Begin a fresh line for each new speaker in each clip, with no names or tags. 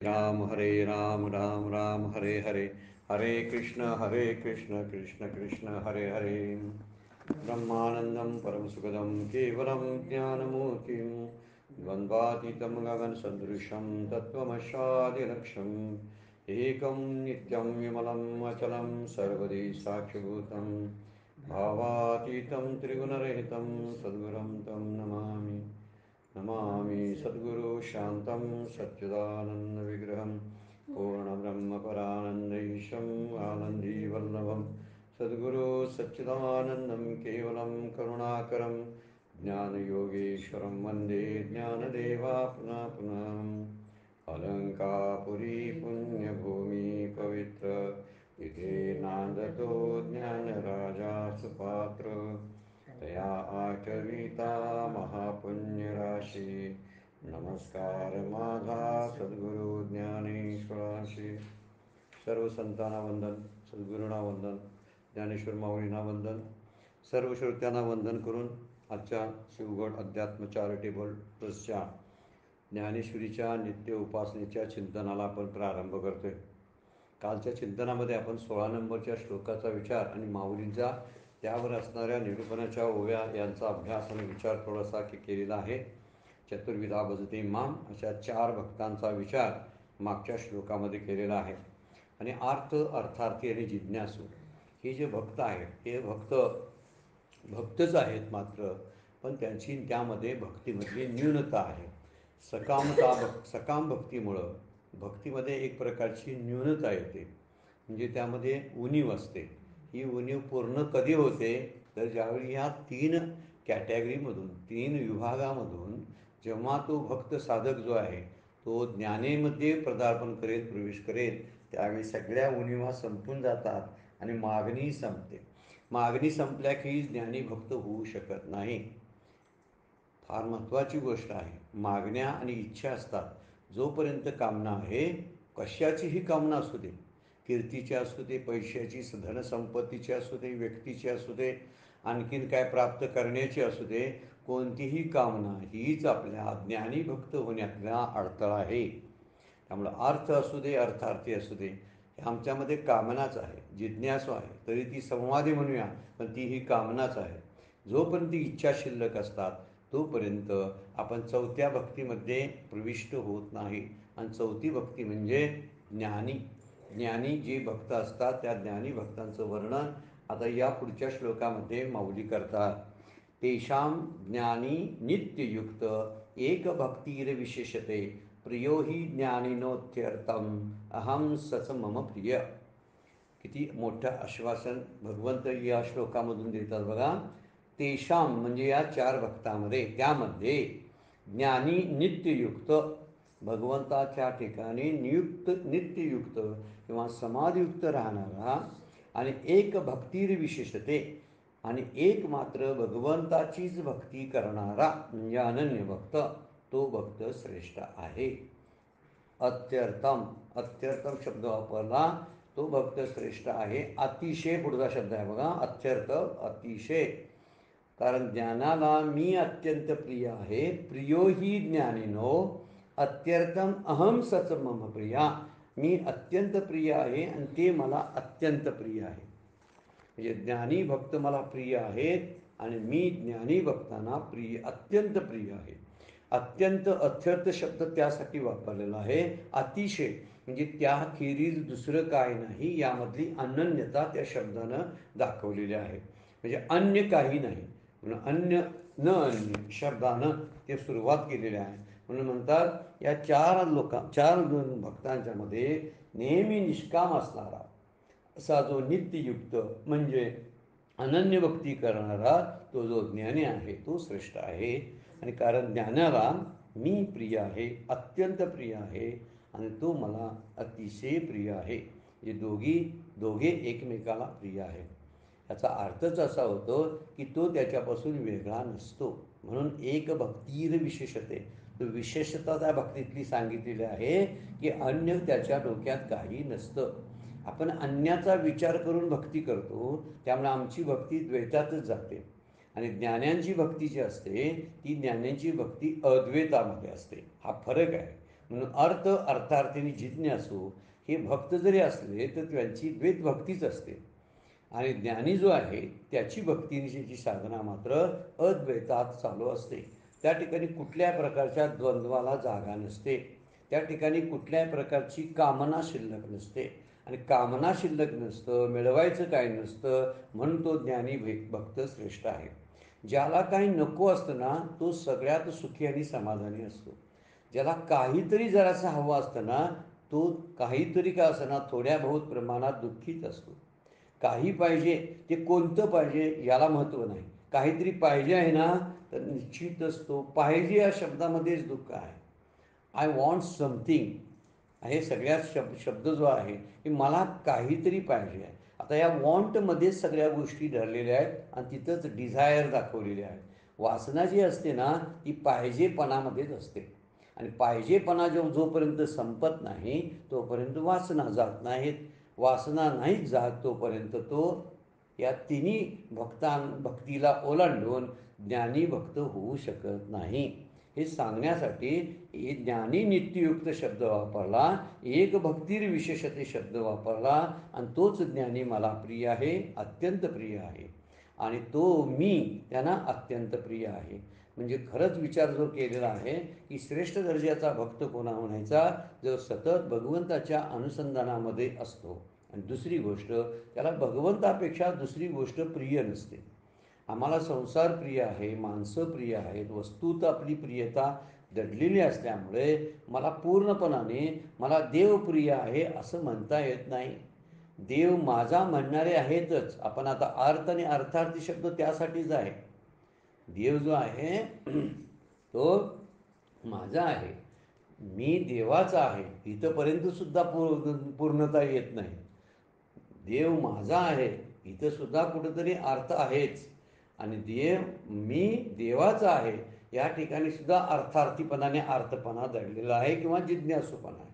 राम राम राम हरे हरे, हरे कृष्ण कृष्ण कृष्ण हरे हरे। ब्रह्मानंदं परमसुखदं केवलं ज्ञानमूर्तिं द्वन्द्वातीतं गगनसदृशं तत्त्वमस्यादिलक्ष्यम् एकं नित्यं विमलं अचलं सर्वदि साक्षिभूतं भावातीतं त्रिगुणरहितं सद्गुरुं तं नमामि। नमामि सद्गुरु शान्तं सच्चिदानन्दविग्रहं पूर्णब्रह्मपरानन्दैशम् आनन्दीवल्लभं सद्गुरु सच्चिदानन्दं केवलं करुणाकरं ज्ञानयोगेश्वरं वन्दे ज्ञानदेवापुनः पुनः। अलङ्कापुरी पुण्यभूमि पवित्र इति नान्दतो ज्ञानराजा सुपात्र तया आचरिता महापुण्यराशी। नमस्कार माझा सद्गुरु ज्ञानेश्वराशी। सर्व संतांना वंदन, सद्गुरूंना वंदन, ज्ञानेश्वर माऊलींना वंदन, सर्व श्रोत्यांना वंदन करून आजच्या शिवगड अध्यात्म चॅरिटेबल ट्रस्टच्या ज्ञानेश्वरीच्या नित्य उपासनेच्या चिंतनाला आपण प्रारंभ करतोय। कालच्या चिंतनामध्ये आपण 16 नंबरच्या श्लोकाचा विचार आणि माऊलींचा त्यावर असणाऱ्या निरूपणाच्या ओव्या यांचा अभ्यास आणि विचार थोडासा केलेला आहे। चतुर्विधा भजते माम अशा 4 भक्तांचा विचार मागच्या श्लोकामध्ये केलेला आहे। आणि अर्थार्थी आणि जिज्ञासू हे जे भक्त आहेत हे भक्तच आहेत मात्र, पण त्यांची त्यामध्ये भक्तीमधली न्यूनता आहे। सकाम भक्तीमुळं भक्तीमध्ये एक प्रकारची न्यूनता येते, म्हणजे त्यामध्ये उणीव असते। ही उणीव पूर्ण कधी होते तर ज्यावेळी ह्या 3 कॅटेगरीमधून 3 विभागामधून जेव्हा तो भक्त साधक जो आहे तो ज्ञानेमध्ये पदार्पण करेल, प्रवेश करेल, त्यावेळी सगळ्या उणीवा संपून जातात आणि मागणी संपते। मागणी संपल्या की ज्ञानी भक्त होऊ शकत नाही। फार महत्त्वाची गोष्ट आहे। मागण्या आणि इच्छा असतात। जोपर्यंत कामना आहे, कशाचीही कामना असू दे, कीर्तीची असू दे, पैशाची, धनसंपत्तीची असू दे, व्यक्तीची असू दे, आणखीन काय प्राप्त करण्याची असू दे, कोणतीही कामना हीच आपल्या ज्ञानी भक्त होण्यातला अडथळा आहे। त्यामुळं अर्थ असू दे, अर्थार्थी असू दे, हे आमच्यामध्ये कामनाच आहे, जिज्ञासू आहे, तरी ती संवादी म्हणूया, पण ती ही कामनाच आहे। जोपर्यंत इच्छा शिल्लक असतात तोपर्यंत आपण चौथ्या भक्तीमध्ये प्रविष्ट होत नाही। आणि चौथी भक्ती म्हणजे ज्ञानी जे भक्त असतात त्या ज्ञानी भक्तांचं वर्णन आता या पुढच्या श्लोकामध्ये माऊली करतात। तेषां ज्ञानी नित्ययुक्त एक भक्तिर्विशेषते प्रियो हि ज्ञानिनोत्यर्थम अहम सच मम प्रिय। किती मोठं आश्वासन भगवंत या श्लोकामधून देतात बघा। तेषां म्हणजे या 4 भक्तांमध्ये, त्यामध्ये ज्ञानी नित्ययुक्त, भगवंताच्या ठिकाणी नित्ययुक्त किंवा समाधियुक्त राहणारा, आणि एक भक्तिर्विशेषते, आणि एक मात्र भगवंताचीच भक्ती करणारा म्हणजे अनन्य भक्त, तो भक्त श्रेष्ठ आहे। अत्यर्थम शब्द वापरला, तो भक्त श्रेष्ठ आहे। अतिशय पुढचा शब्द आहे बघा, अत्यर्थ, अतिशय। कारण ज्ञानाला मी अत्यंत प्रिय आहे, प्रियो ही ज्ञानिनो अत्यर्थम अहम सच मम प्रिया, मी अत्यंत प्रिय आहे आणि ते मला अत्यंत प्रिय आहे। म्हणजे ज्ञानी भक्त मला प्रिय आहेत आणि मी ज्ञानी भक्तांना अत्यंत प्रिय आहे। अत्यंत, अत्यर्थ शब्द त्यासाठी वापरलेला आहे। अतिशय म्हणजे त्याखेरीज दुसरं काय नाही, यामधली अनन्यता त्या शब्दानं दाखवलेली आहे। म्हणजे अन्य काही नाही, म्हणून अन्य शब्दानं ते सुरुवात केलेली आहे। म्हणून म्हणतात या 4 भक्तांच्या मध्ये नेहमी निष्काम असणारा असा जो नित्ययुक्त म्हणजे अनन्य भक्ती करणारा तो जो ज्ञानी आहे तो श्रेष्ठ आहे। आणि कारण ज्ञानाला मी प्रिय आहे, अत्यंत प्रिय आहे, आणि तो मला अतिशय प्रिय आहे। हे दोघे एकमेकाला प्रिय आहे। याचा अर्थच असा होतो की तो त्याच्यापासून वेगळा नसतो। म्हणून एक भक्तिर्विशेषते, तो विशेषता त्या भक्तीतली सांगितलेली आहे की अन्य त्याच्या डोक्यात काही नसतं। आपण अन्याचा विचार करून भक्ती करतो, त्यामुळे आमची भक्ती द्वैतातच जाते। आणि ज्ञानांची भक्ती जी असते ती ज्ञानांची भक्ती अद्वैतामध्ये असते। हा फरक आहे। म्हणून अर्थार्थीने जिज्ञासू हे भक्त जरी असले तर त्यांची द्वैत भक्तीच असते. आणि ज्ञानी जो आहे त्याची भक्तीची साधना मात्र अद्वैतात चालू असते. त्या ठिकाणी कुठल्या प्रकारच्या द्वंद्वाला जागा नसते. त्या ठिकाणी कुठल्याही प्रकारची कामना शिल्लक नसते. आणि कामना शिल्लक नसतं, मिळवायचं काय नसतं, म्हणून तो ज्ञानी भक्त श्रेष्ठ आहे. ज्याला काही नको असतं ना तो सगळ्यात सुखी आणि समाधानी असतो. ज्याला काहीतरी जरासं हवं असतं ना तो काहीतरी का असताना थोड्या बहुत प्रमाणात दुःखीच असतो. काही पाहिजे, ते कोणतं पाहिजे याला महत्त्व नाही. काहीतरी पाहिजे आहे ना तर निश्चितच तो पाहिजे या शब्दामध्येच दुःख आहे. आय वॉन्ट समथिंग हे सगळ्यात शब्द जो आहे की मला काहीतरी पाहिजे आहे. आता या वॉन्टमध्येच सगळ्या गोष्टी धरलेल्या आहेत आणि तिथंच डिझायर दाखवलेली आहे. वासना जी असते ना ती पाहिजेपणामध्येच असते. आणि पाहिजेपणा जोपर्यंत संपत नाही तोपर्यंत वासना जात नाहीत. वासना नाही जात तोपर्यंत तो या तिन्ही भक्तीला ओलांडून ज्ञानी भक्त होऊ शकत नाही. हे सांगण्यासाठी ज्ञानी नित्ययुक्त शब्द वापरला, एक भक्तीर विशेषते शब्द वापरला आणि तोच ज्ञानी मला प्रिय आहे, अत्यंत प्रिय आहे. आणि तो मी त्यांना अत्यंत प्रिय आहे. म्हणजे खरंच विचार जो केलेला आहे की श्रेष्ठ दर्जाचा भक्त कोणा म्हणायचा जो सतत भगवंताच्या अनुसंधानामध्ये असतो. आणि दुसरी गोष्ट त्याला भगवंतापेक्षा दुसरी गोष्ट प्रिय नसते. आम्हाला संसार प्रिय आहे, माणसं प्रिय आहेत, वस्तूत आपली प्रियता दडलेली असल्यामुळे मला पूर्णपणाने मला देव प्रिय आहे असं म्हणता येत नाही. देव माझा म्हणणारे आहेतच. आपण आता अर्थ आणि अर्थार्थी शब्द त्यासाठीच आहे. देव जो आहे तो माझा आहे, मी देवाचा आहे इथंपर्यंत सुद्धा पूर्णता येत नाही. देव माझा आहे इथं सुद्धा कुठंतरी अर्थ आहेच. आणि देव मी देवाचा आहे या ठिकाणी सुद्धा अर्थार्थीपणाने अर्थपणा दडलेला आहे किंवा जिज्ञासूपणा आहे.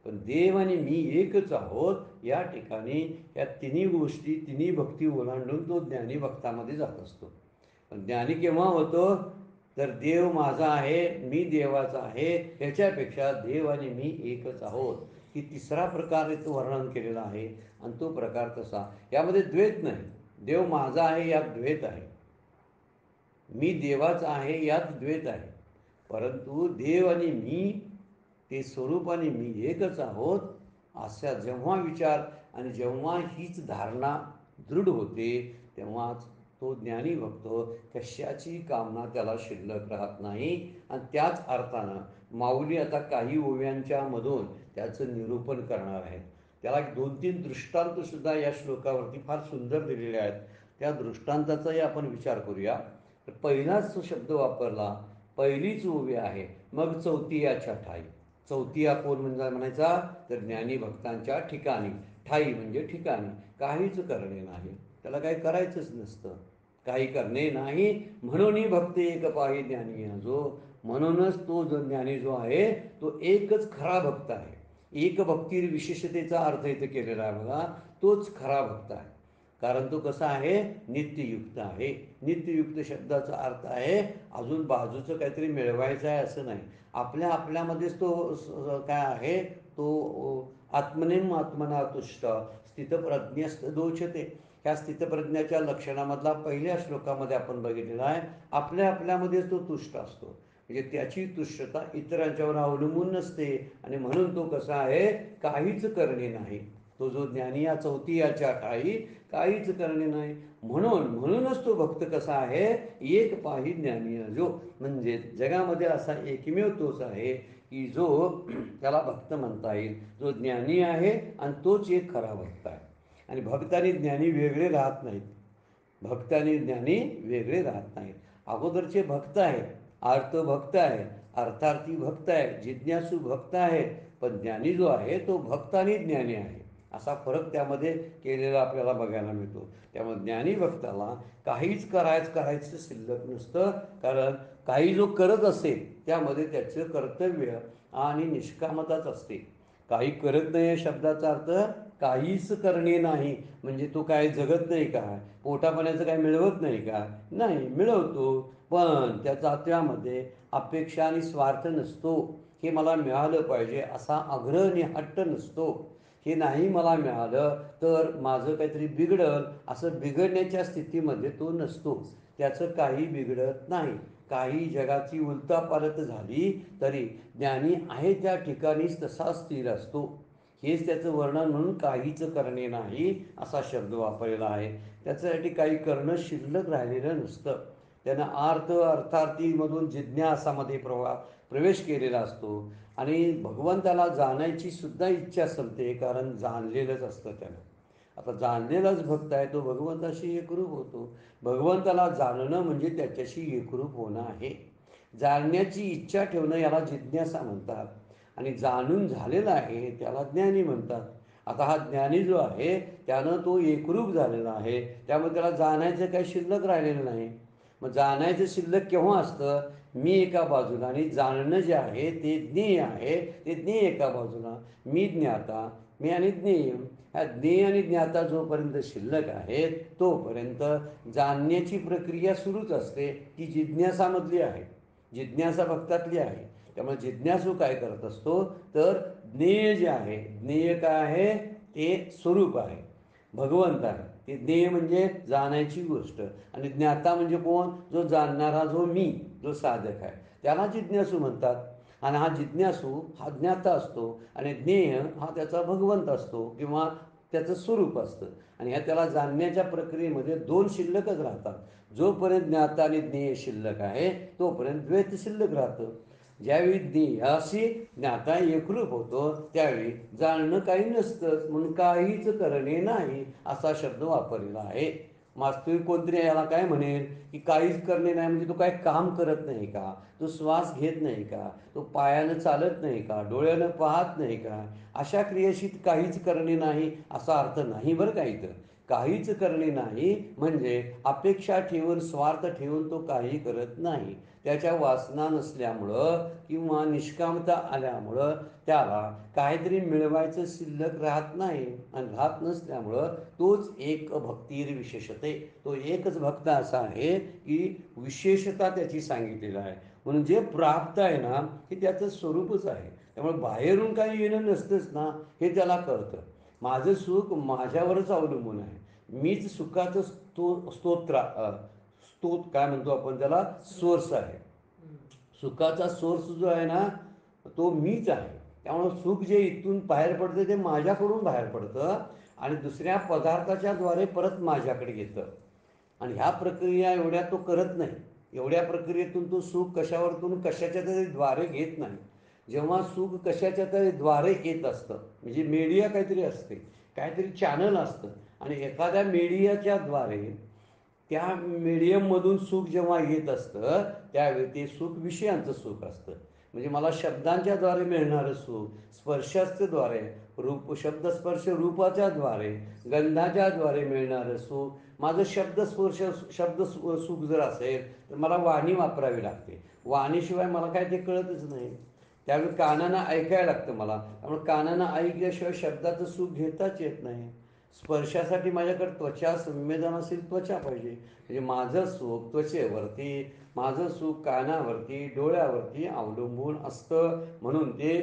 पण देव आणि मी एकच आहोत या ठिकाणी या तिन्ही गोष्टी तिन्ही भक्ती ओलांडून तो ज्ञानी भक्तामध्ये जात असतो. पण ज्ञानी केव्हा होतो तर देव माझा आहे, मी देवाचा आहे याच्यापेक्षा देव आणि मी एकच आहोत ही तिसरा प्रकार तो वर्णन केलेला आहे. आणि तो प्रकार तसा यामध्ये द्वैत नाही. देव माझा आहे यात द्वैत आहे, मी देवाचा आहे यात द्वैत आहे. परंतु देव आणि मी ते स्वरूप आणि मी एकच आहोत असा जेव्हा विचार आणि जेव्हा हीच धारणा दृढ होते तेव्हाच तो ज्ञानी बघतो कशाची कामना त्याला शिल्लक राहत नाही. आणि त्याच अर्थानं माऊली आता काही ओव्यांच्या मधून त्याचं निरूपण करणार आहेत. त्याला 2-3 दृष्टांतसुद्धा या श्लोकावरती फार सुंदर दिलेले आहेत. त्या दृष्टांताचाही आपण विचार करूया. तर पहिलाच तो शब्द वापरला, पहिलीच ओवी आहे, मग चौथियाच्या ठाई. चौथिया कोण म्हणजे म्हणायचा तर ज्ञानी भक्तांच्या ठिकाणी. ठाई म्हणजे ठिकाणी काहीच करणे नाही, त्याला काही करायचंच नसतं, काही करणे नाही म्हणूनही भक्त एक पाही ज्ञानी जो. म्हणूनच तो जो ज्ञानी जो आहे तो एकच खरा भक्त आहे. एक भक्ती विशेषतेचा अर्थ इथे केलेला आहे बघा, तोच खरा भक्त आहे. कारण तो कसा आहे नित्ययुक्त आहे. नित्ययुक्त शब्दाचा अर्थ आहे अजून बाजूचं काहीतरी मिळवायचं आहे असं नाही. आपल्यामध्येच तो काय आहे तो आत्मनेम आत्मना तुष्ट स्थितप्रज्ञस्त दोषते. ह्या स्थितप्रज्ञाच्या लक्षणामधला पहिल्या श्लोकामध्ये आपण बघितलेला आहे. आपल्यामध्येच तो तुष्ट असतो. म्हणजे त्याची तुष्टता इतरांच्यावर अवलंबून नसते. आणि म्हणून तो कसा आहे काहीच करणे नाही. तो जो ज्ञानी या चौथियाच्या ठाई काहीच करणे नाही. म्हणूनच तो भक्त कसा आहे एक पाही ज्ञानी जो. म्हणजे जगामध्ये असा एकमेव तोच आहे की जो त्याला भक्त म्हणता येईल, जो ज्ञानी आहे आणि तोच एक खरा भक्त आहे. आणि भक्त आणि ज्ञानी वेगळे राहत नाहीत. भक्त आणि ज्ञानी वेगळे राहत नाहीत. अगोदरचे भक्त आहेत, अर्थ भक्त आहे, अर्थार्थी भक्त आहे, जिज्ञासू भक्त आहे. पण ज्ञानी जो आहे तो भक्त आणि ज्ञानी आहे असा फरक त्यामध्ये केलेला आपल्याला बघायला मिळतो. त्यामुळे ज्ञानी भक्ताला काहीच करायचं शिल्लक नसतं. कारण काही जो करत असेल त्यामध्ये त्याचं कर्तव्य आणि निष्कामताच असते. काही करत नाही या शब्दाचा अर्थ काहीच करणे नाही. म्हणजे तो काय जगत नाही का, पोटापाण्याचं काय मिळवत नाही का, नाही मिळवतो पण त्याचा त्यामध्ये अपेक्षा आणि स्वार्थ नसतो. हे मला मिळालं पाहिजे असा आग्रह आणि हट्ट नसतो. हे नाही मला मिळालं तर माझं काहीतरी बिघडल असं बिघडण्याच्या स्थितीमध्ये तो नसतो. त्याचं काही बिघडत नाही. काही जगाची उलथापालथ झाली तरी ज्ञानी आहे त्या ठिकाणीच तसा स्थिर असतो. हेच त्याचं वर्णन म्हणून काहीच करणे नाही असा शब्द वापरलेला आहे. त्याच्यासाठी काही करणं शिल्लक राहिलेलं नसतं. त्यानं अर्थार्थीमधून जिज्ञासामध्ये प्रवेश केलेला असतो आणि भगवंताला जाणायची सुद्धा इच्छा संपते, कारण जाणलेलंच असतं त्यानं. आता जाणलेलाच भक्त आहे तो भगवंताशी एकरूप होतो. भगवंताला जाणणं म्हणजे त्याच्याशी एकरूप होणं आहे. जाणण्याची इच्छा ठेवणं याला जिज्ञासा म्हणतात आणि जाणून झालेला आहे त्याला ज्ञानी म्हणतात. आता हा ज्ञानी जो आहे त्यानं तो एकरूप झालेला आहे, त्यामुळे त्याला जाणायचं काही शिल्लक राहिलेलं नाही. मग जाणायचं शिल्लक केव्हा असतं? मी एका बाजूला आणि जाणणं जे आहे ते ज्ञेय आहे, ते ज्ञेय एका बाजूला, मी ज्ञाता, मी आणि ज्ञेय. ह्या ज्ञेय आणि ज्ञाता जोपर्यंत शिल्लक आहे तोपर्यंत जाणण्याची प्रक्रिया सुरूच असते. ती जिज्ञासामधली आहे, जिज्ञासा भक्तातली आहे. त्यामुळे जिज्ञासू काय करत असतो तर ज्ञेय जे आहे, ज्ञेय काय आहे ते स्वरूप आहे, भगवंत आहे. ते ज्ञेय म्हणजे जाणायची गोष्ट आणि ज्ञाता म्हणजे कोण? जो जाणणारा, जो मी, जो साधक आहे, त्याला जिज्ञासू म्हणतात. आणि हा जिज्ञासू हा ज्ञाता असतो आणि ज्ञेय हा त्याचा भगवंत असतो किंवा त्याचं स्वरूप असतं. आणि ह्या त्याला जाणण्याच्या प्रक्रियेमध्ये दोन शिल्लकच राहतात. जोपर्यंत ज्ञाता आणि ज्ञेय शिल्लक आहे तोपर्यंत द्वैत शिल्लक राहतं. ज्यावेळी ज्ञेयाशी ज्ञाता एकरूप होतो त्यावेळी जाणणं काही नसतंच, म्हणून काहीच करणे नाही असा शब्द वापरलेला आहे. वास्तविक कोणतरी याला काय म्हणेल की काहीच करणे नाही म्हणजे तो काय काम करत नाही का? तो श्वास घेत नाही का? तो पायानं चालत नाही का? डोळ्यानं पाहत नाही का? अशा क्रियेशी काहीच करणे नाही असा अर्थ नाही बरं का इथं. काहीच करणे नाही म्हणजे अपेक्षा ठेवून, स्वार्थ ठेवून तो काही करत नाही. त्याच्या वासना नसल्यामुळं किंवा निष्कामता आल्यामुळं त्याला काहीतरी मिळवायचं शिल्लक राहत नाही आणि राहत नसल्यामुळं तोच एक भक्तीर विशेषते. तो एकच भक्त असा आहे की विशेषता त्याची सांगितलेली आहे. म्हणून जे प्राप्त आहे ना हे त्याचं स्वरूपच आहे. त्यामुळे बाहेरून काही येणं नसतंच ना हे त्याला कळतं. माझं सुख माझ्यावरच अवलंबून आहे. मीच सुखाचं स्तोत काय म्हणतो आपण त्याला, सोर्स आहे. सुखाचा सोर्स जो आहे ना तो मीच आहे. त्यामुळं सुख जे इथून बाहेर पडतं ते माझ्याकडून बाहेर पडतं आणि दुसऱ्या पदार्थाच्या द्वारे परत माझ्याकडे येतं. आणि ह्या प्रक्रिया एवढ्या तो करत नाही. एवढ्या प्रक्रियेतून तो सुख कशावरतून कशाच्या तरी द्वारे घेत नाही. जेव्हा सुख कशाच्या तरी द्वारे येत असतं म्हणजे मीडिया काहीतरी असते, काहीतरी चॅनल असतं आणि एखाद्या मीडियाच्या द्वारे त्या मीडियममधून सुख जेव्हा येत असतं त्यावेळी ते सुख विषयांचं सुख असतं. म्हणजे मला शब्दांच्याद्वारे मिळणारं सुख, स्पर्शाच्याद्वारे शब्द स्पर्श रूपाच्या द्वारे, गंधाच्या द्वारे मिळणारं सुख. माझं शब्द सुख जर असेल तर मला वाणी वापरावी लागते. वाणीशिवाय मला काय ते कळतच नाही. त्यावेळी कानानं ऐकायला लागतं मला. त्यामुळे कानानं ऐकल्याशिवाय शब्दाचं सुख घेताच येत नाही. स्पर्शासाठी माझ्याकडे त्वचा संवेदनशील त्वचा पाहिजे. म्हणजे माझं सुख त्वचेवरती, माझं सुख कानावरती, डोळ्यावरती अवलंबून असतं. म्हणून ते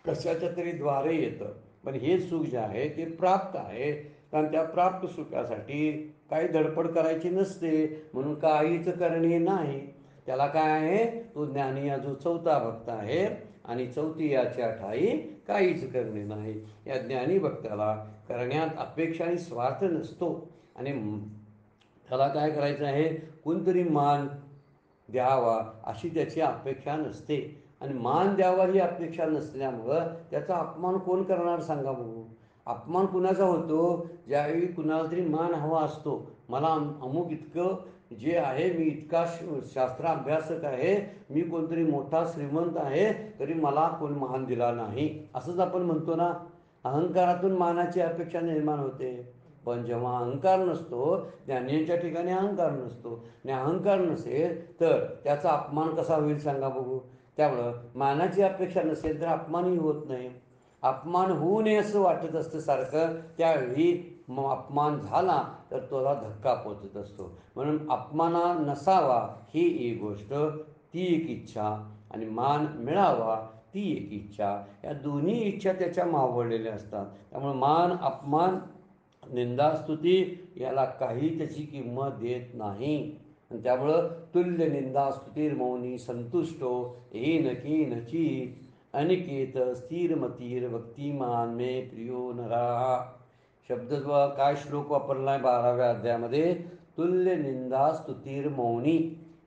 कशाच्या तरी द्वारे येतं. पण हे सुख जे आहे ते प्राप्त आहे. कारण त्या प्राप्त सुखासाठी काही धडपड करायची नसते, म्हणून काहीच करणे नाही. त्याला काय आहे? तो ज्ञानी हा जो चौथा भक्त आहे आणि चौथी याच्या ठाई काहीच करणे नाही. या ज्ञानी भक्ताला करण्यात अपेक्षा आणि स्वार्थ नसतो आणि त्याला काय करायचं आहे? कोणतरी मान द्यावा अशी त्याची अपेक्षा नसते. आणि मान द्यावा ही अपेक्षा नसल्यामुळं त्याचा अपमान कोण करणार सांगा बघू? अपमान कुणाचा होतो? ज्यावेळी कुणाला तरी मान हवा असतो. मला अमुक इतकं जे आहे, मी इतका शास्त्र अभ्यासक आहे, मी कोणतरी मोठा श्रीमंत आहे तरी मला कोण मान दिला नाही असंच आपण म्हणतो ना. अहंकारातून मानाची अपेक्षा निर्माण होते. पण जेव्हा अहंकार नसतो, ज्ञानीच्या ठिकाणी अहंकार नसतो आणि अहंकार नसेल तर त्याचा अपमान कसा होईल सांगा बघू? त्यामुळं मानाची अपेक्षा नसेल तर अपमानही होत नाही. अपमान होऊ नये असं वाटत असतं सारखं, त्यावेळी अपमान झाला तर त्याला धक्का पोचत असतो. म्हणून अपमाना नसावा ही एक गोष्ट, ती एक इच्छा, आणि मान मिळावा
ती एक इच्छा. या दोन्ही इच्छा त्याच्या मावळलेल्या असतात. त्यामुळे मान अपमान निंदास्तुती याला काही त्याची किंमत देत नाही. आणि त्यामुळं तुल्य निंदास्तुतीर मौनी संतुष्टो येन केनचित अनिकेत स्थिरमतीर भक्तिमान मे प्रियो नरा. शब्द काय श्लोक वापरलाय 12व्या अध्यायामध्ये? तुल्य निंदा स्तुतीर मौनी.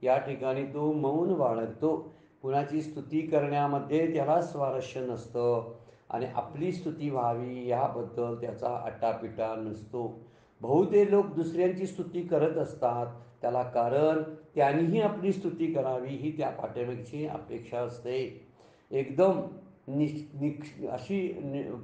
या ठिकाणी तो मौन बाळगतो. कुणाची स्तुती करण्यामध्ये त्याला स्वारस्य नसतं आणि आपली स्तुती व्हावी याबद्दल त्याचा अट्टापिटा नसतो. बहुतेक लोक दुसऱ्यांची स्तुती करत असतात, त्याला कारण त्यांनीही आपली स्तुती करावी ही त्या पाठीमागची अपेक्षा असते. एकदम अशी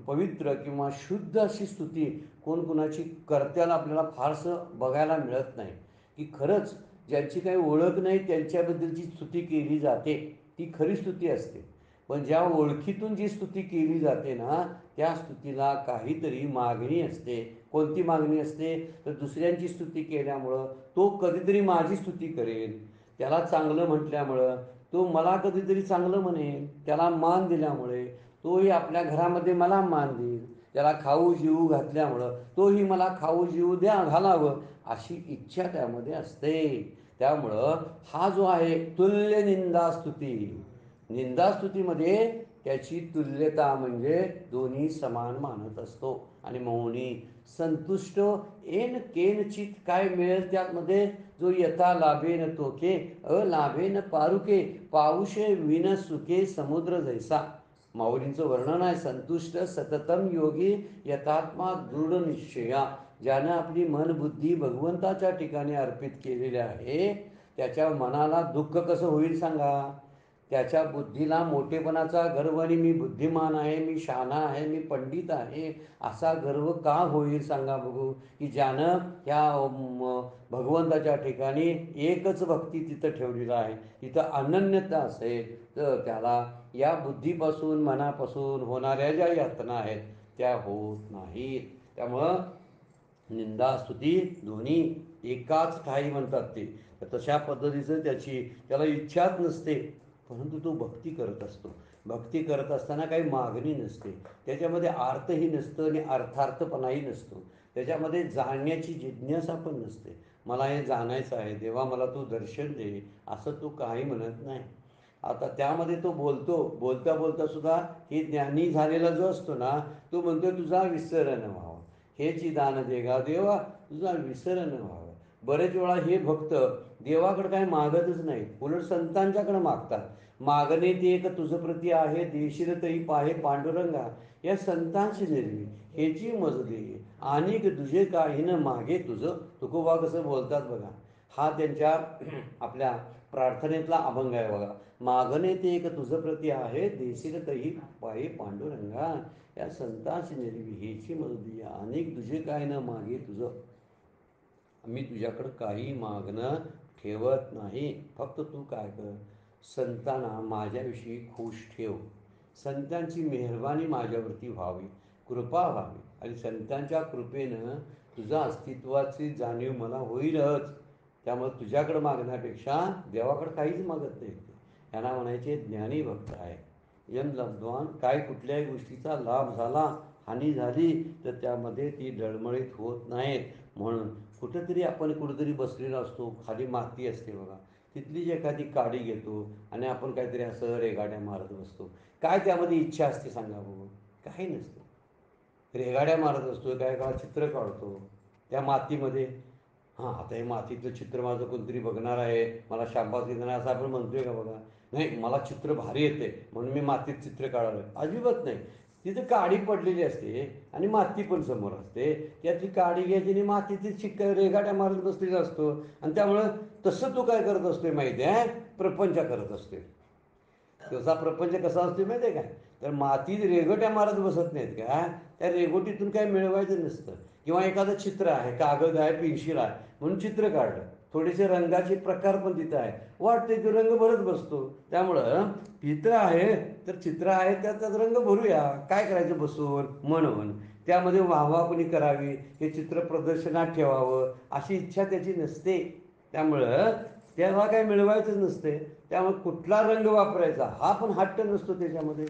पवित्र किंवा शुद्ध अशी स्तुती कोण कुणाची करत्याला आपल्याला फारसं बघायला मिळत नाही. की खरंच ज्यांची काही ओळख नाही त्यांच्याबद्दलची स्तुती केली जाते ती खरी स्तुती असते. पण ज्या ओळखीतून जी स्तुती केली जाते ना, त्या स्तुतीला काहीतरी मागणी असते. कोणती मागणी असते? तर दुसऱ्यांची स्तुती केल्यामुळं तो कधीतरी माझी स्तुती करेल, त्याला चांगलं म्हटल्यामुळं तो मला कधीतरी चांगलं म्हणेल, त्याला मान दिल्यामुळे तोही आपल्या घरामध्ये मला मान देईल, त्याला खाऊ जीव घातल्यामुळं तोही मला खाऊ जीव घालावं अशी इच्छा त्यामध्ये असते. त्यामुळं हा जो आहे तुल्य निंदास्तुती, निंदास्तुतीमध्ये त्याची तुल्यता म्हणजे दोन्ही समान मानत असतो. आणि मौनी संतुष्ट एन केनचित, काय मिळेल त्यामध्ये? जो यथा लाभेन तोके अलाभेन पारुके पाऊशे विन सुखे समुद्र जैसा. माऊलींचं वर्णन आहे. संतुष्ट सततम योगी यथात्मा दृढ निश्चया. ज्यानं आपली मन बुद्धी भगवंताच्या ठिकाणी अर्पित केलेली आहे त्याच्या मनाला दुःख कसं होईल सांगा? त्याच्या बुद्धीला मोठेपणाचा गर्व आणि मी बुद्धिमान आहे, मी शहाणा आहे, मी पंडित आहे असा गर्व का होईल सांगा बघू? की ज्यानं ह्या भगवंताच्या ठिकाणी एकच भक्ती तिथं ठेवलेला आहे, तिथं अनन्यता असेल तर त्याला या बुद्धीपासून मनापासून होणाऱ्या ज्या यातना आहेत त्या होत नाहीत. त्यामुळं निंदा स्तुती दोन्ही एकाच ठाई म्हणतात ते. तर तशा पद्धतीचं त्याला इच्छाच नसते, परंतु तो भक्ती करत असतो. भक्ती करत असताना काही मागणी नसते, त्याच्यामध्ये अर्थही नसतं आणि अर्थार्थपणाही नसतो, त्याच्यामध्ये जाणण्याची जिज्ञासा पण नसते. मला हे जाणायचं आहे, देवा मला तू दर्शन दे असं तो काही म्हणत नाही. आता त्यामध्ये तो बोलता बोलता सुद्धा हे ज्ञानी झालेला जो असतो ना, तो म्हणतो तुझा विसरण व्हावा, हेची दान देगा देवा, तुझा विसरण व्हावा. बरेच वेळा हे भक्त देवाकडे काय मागतच नाही, उलट संतांच्याकडे मागतात. मागणे ते एक तुझ प्रती आहे, देशील तरी पाहे पांडुरंगा, या संतांची निर्मी हेची मज दे अनेक तुझे काही न मागे तुझं. तुकोबा कसं बोलतात बघा, हा त्यांच्या आपल्या प्रार्थनेतला अभंग आहे बघा. मागणे ते एक तुझ प्रती आहे, देशील तरी पाहे पांडुरंगा, या संतांची निर्मी हेची मज दे अनेक तुझे काही न मागे तुझं. मी तुझ्याकडं काही मागणं ठेवत नाही, फक्त तू काय कर, संतांना माझ्याविषयी खुश ठेव, संतांची मेहरबानी माझ्यावरती व्हावी, कृपा व्हावी आणि संतांच्या कृपेनं तुझ्या अस्तित्वाची जाणीव मला होईलच. त्यामुळे तुझ्याकडं मागण्यापेक्षा देवाकडं काहीच मागत नाही. यांना म्हणायचे ज्ञानी भक्त आहे. यम लब्धवान, काय कुठल्याही गोष्टीचा लाभ झाला, हानी झाली तर त्यामध्ये ती डळमळीत होत नाहीत. म्हणून आपण कुठेतरी बसलेलो असतो, खाली माती असते बघा, तिथली जी एखादी काडी घेतो आणि आपण काहीतरी असं रेघाड्या मारत बसतो. काय त्यामध्ये इच्छा असते सांगा बघू? काही नसतं. रेघाड्या मारत असतो, काय का चित्र काढतो त्या मातीमध्ये. हां, आता हे मातीतलं चित्र माझं कोणतरी बघणार आहे, मला शाबास देणार आहे असं आपण म्हणतोय का बघा? नाही, मला चित्र भारी येते म्हणून मी मातीत चित्र काढावं, अजिबात नाही. तिथं काडी पडलेली असते आणि माती पण समोर असते, त्यातली काडी घ्यायची आणि मातीची रेघाड्या मारत बसलेला असतो. आणि त्यामुळं तसं तो काय करत असतोय माहिती आहे? प्रपंच करत असतोय. तसा प्रपंच कसा असतो माहिती आहे काय? तर मातीत रेघोट्या मारत बसत नाहीत का, त्या रेघोटीतून काय मिळवायचं नसतं. किंवा एखादं चित्र आहे, कागद आहे, पेन्शिल आहे म्हणून चित्र काढलं, थोडेसे रंगाचे प्रकार पण तिथं आहे, वाटते तो रंग भरत बसतो. त्यामुळं चित्र आहे तर चित्र आहे त्यात रंग भरूया, काय करायचं बसून म्हणून त्यामध्ये वाहवा कोणी करावी, हे चित्र प्रदर्शनात ठेवावं अशी इच्छा त्याची नसते. त्यामुळं त्याला काही मिळवायचंच नसते. त्यामुळे कुठला रंग वापरायचा हा पण हट्ट नसतो त्याच्यामध्ये.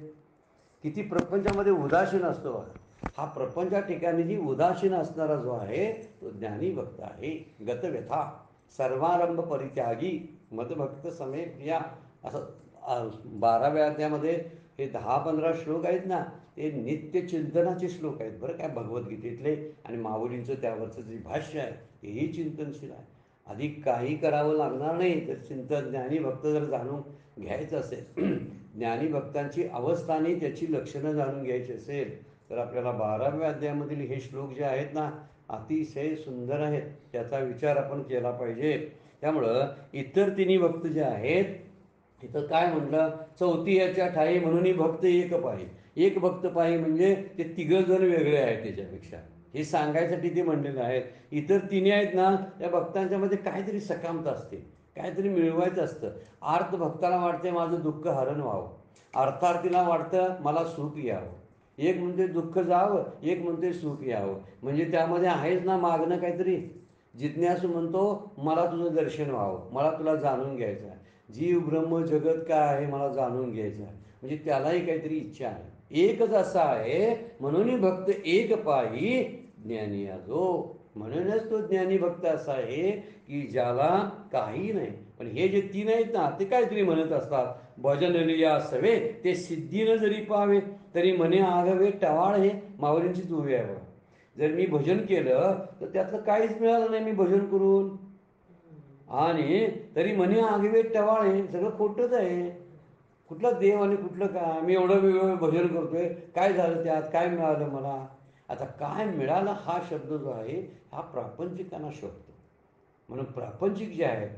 किती प्रपंचामध्ये उदासीन असतो बघा. हा प्रपंचा ठिकाणी जी उदासीन असणारा जो आहे तो ज्ञानी भक्त आहे. गतव्यथा सर्वारंभ परित्यागी मदभक्त समे प्रिया, असं 12व्या अध्यायामध्ये हे 10-15 श्लोक आहेत ना, ते नित्य चिंतनाचे श्लोक आहेत बरं काय भगवद्गीतेतले. आणि माऊलींचं त्यावरचं जे भाष्य आहे हेही चिंतनशील आहे. अधिक काही करावं लागणार नाही. तर चिंतन ज्ञानी भक्त जर जाणून घ्यायचं असेल, ज्ञानी भक्तांची अवस्था आणि त्याची लक्षणं जाणून घ्यायची असेल, तर आपल्याला 12व्या अध्यायामधील हे श्लोक जे आहेत ना अतिशय सुंदर आहेत. त्याचा विचार आपण केला पाहिजे. त्यामुळं इतर तिन्ही भक्त जे आहेत, इथं काय म्हटलं, चौथी याच्या ठाई म्हणून भक्त एक पाही. एक भक्त पाही म्हणजे ते तिघं जण वेगळे आहेत त्याच्यापेक्षा, हे सांगायसाठी ते म्हणलेलं आहेत. इतर तिन्ही आहेत ना, त्या भक्तांच्या मध्ये काहीतरी सकामता असते, काहीतरी मिळवायचं असतं. आर्त भक्ताला वाटते माझं दुःख हरण व्हावं, अर्थार्थीला वाटतं मला सुख यावं. एक म्हणते दुःख जावं, एक म्हणते सुख यावं. म्हणजे त्यामध्ये आहेच ना मागणं काहीतरी. जिज्ञासू म्हणतो मला तुझं दर्शन व्हावं, मला तुला जाणून घ्यायचं आहे. जीव ब्रह्म जगत काय आहे मला जाणून घ्यायचं आहे. म्हणजे त्यालाही काहीतरी इच्छा आहे. एकच असा आहे म्हणून भक्त एक पायी ज्ञानी आजो. म्हणूनच तो ज्ञानी भक्त असा आहे की ज्याला काही नाही. पण हे जे तीन आहेत ना ते काहीतरी म्हणत असतात. भजन लिया सवे ते सिद्धीनं जरी पावे, तरी म्हणे आगवे टवाळ. हे माऊलींचीच उभी आहे. जर मी भजन केलं तर त्यातलं काहीच मिळालं नाही मी भजन करून, आणि तरी म्हणे आगवे टवाळ. हे सगळं खोटंच आहे. कुठला देव आणि कुठलं काय, मी एवढं वेगळं भजन करतोय, काय झालं त्यात, काय मिळालं मला. आता काय मिळालं हा शब्द जो आहे हा प्रापंचिकांना शोधतो. म्हणून प्रापंचिक जे आहेत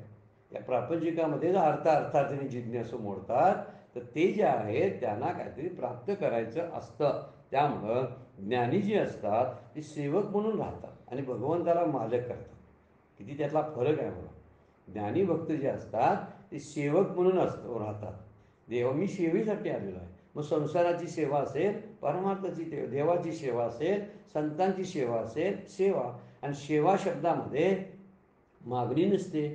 त्या प्रापंचिकामध्ये अर्थार्थाने जिज्ञासू मोडतात. तर ते जे आहेत त्यांना काहीतरी प्राप्त करायचं असतं. त्यामुळं ज्ञानी जे असतात ते सेवक म्हणून राहतात आणि भगवंताला मालक करतात. किती त्यातला फरक आहे बघा. ज्ञानी भक्त जे असतात ते सेवक म्हणून राहतात. देव मी सेवेसाठी आलेलो आहे. मग संसाराची सेवा असेल, परमार्थाची देवाची सेवा असेल, संतांची सेवा असेल, सेवा. आणि सेवा शब्दामध्ये मागणी नसते,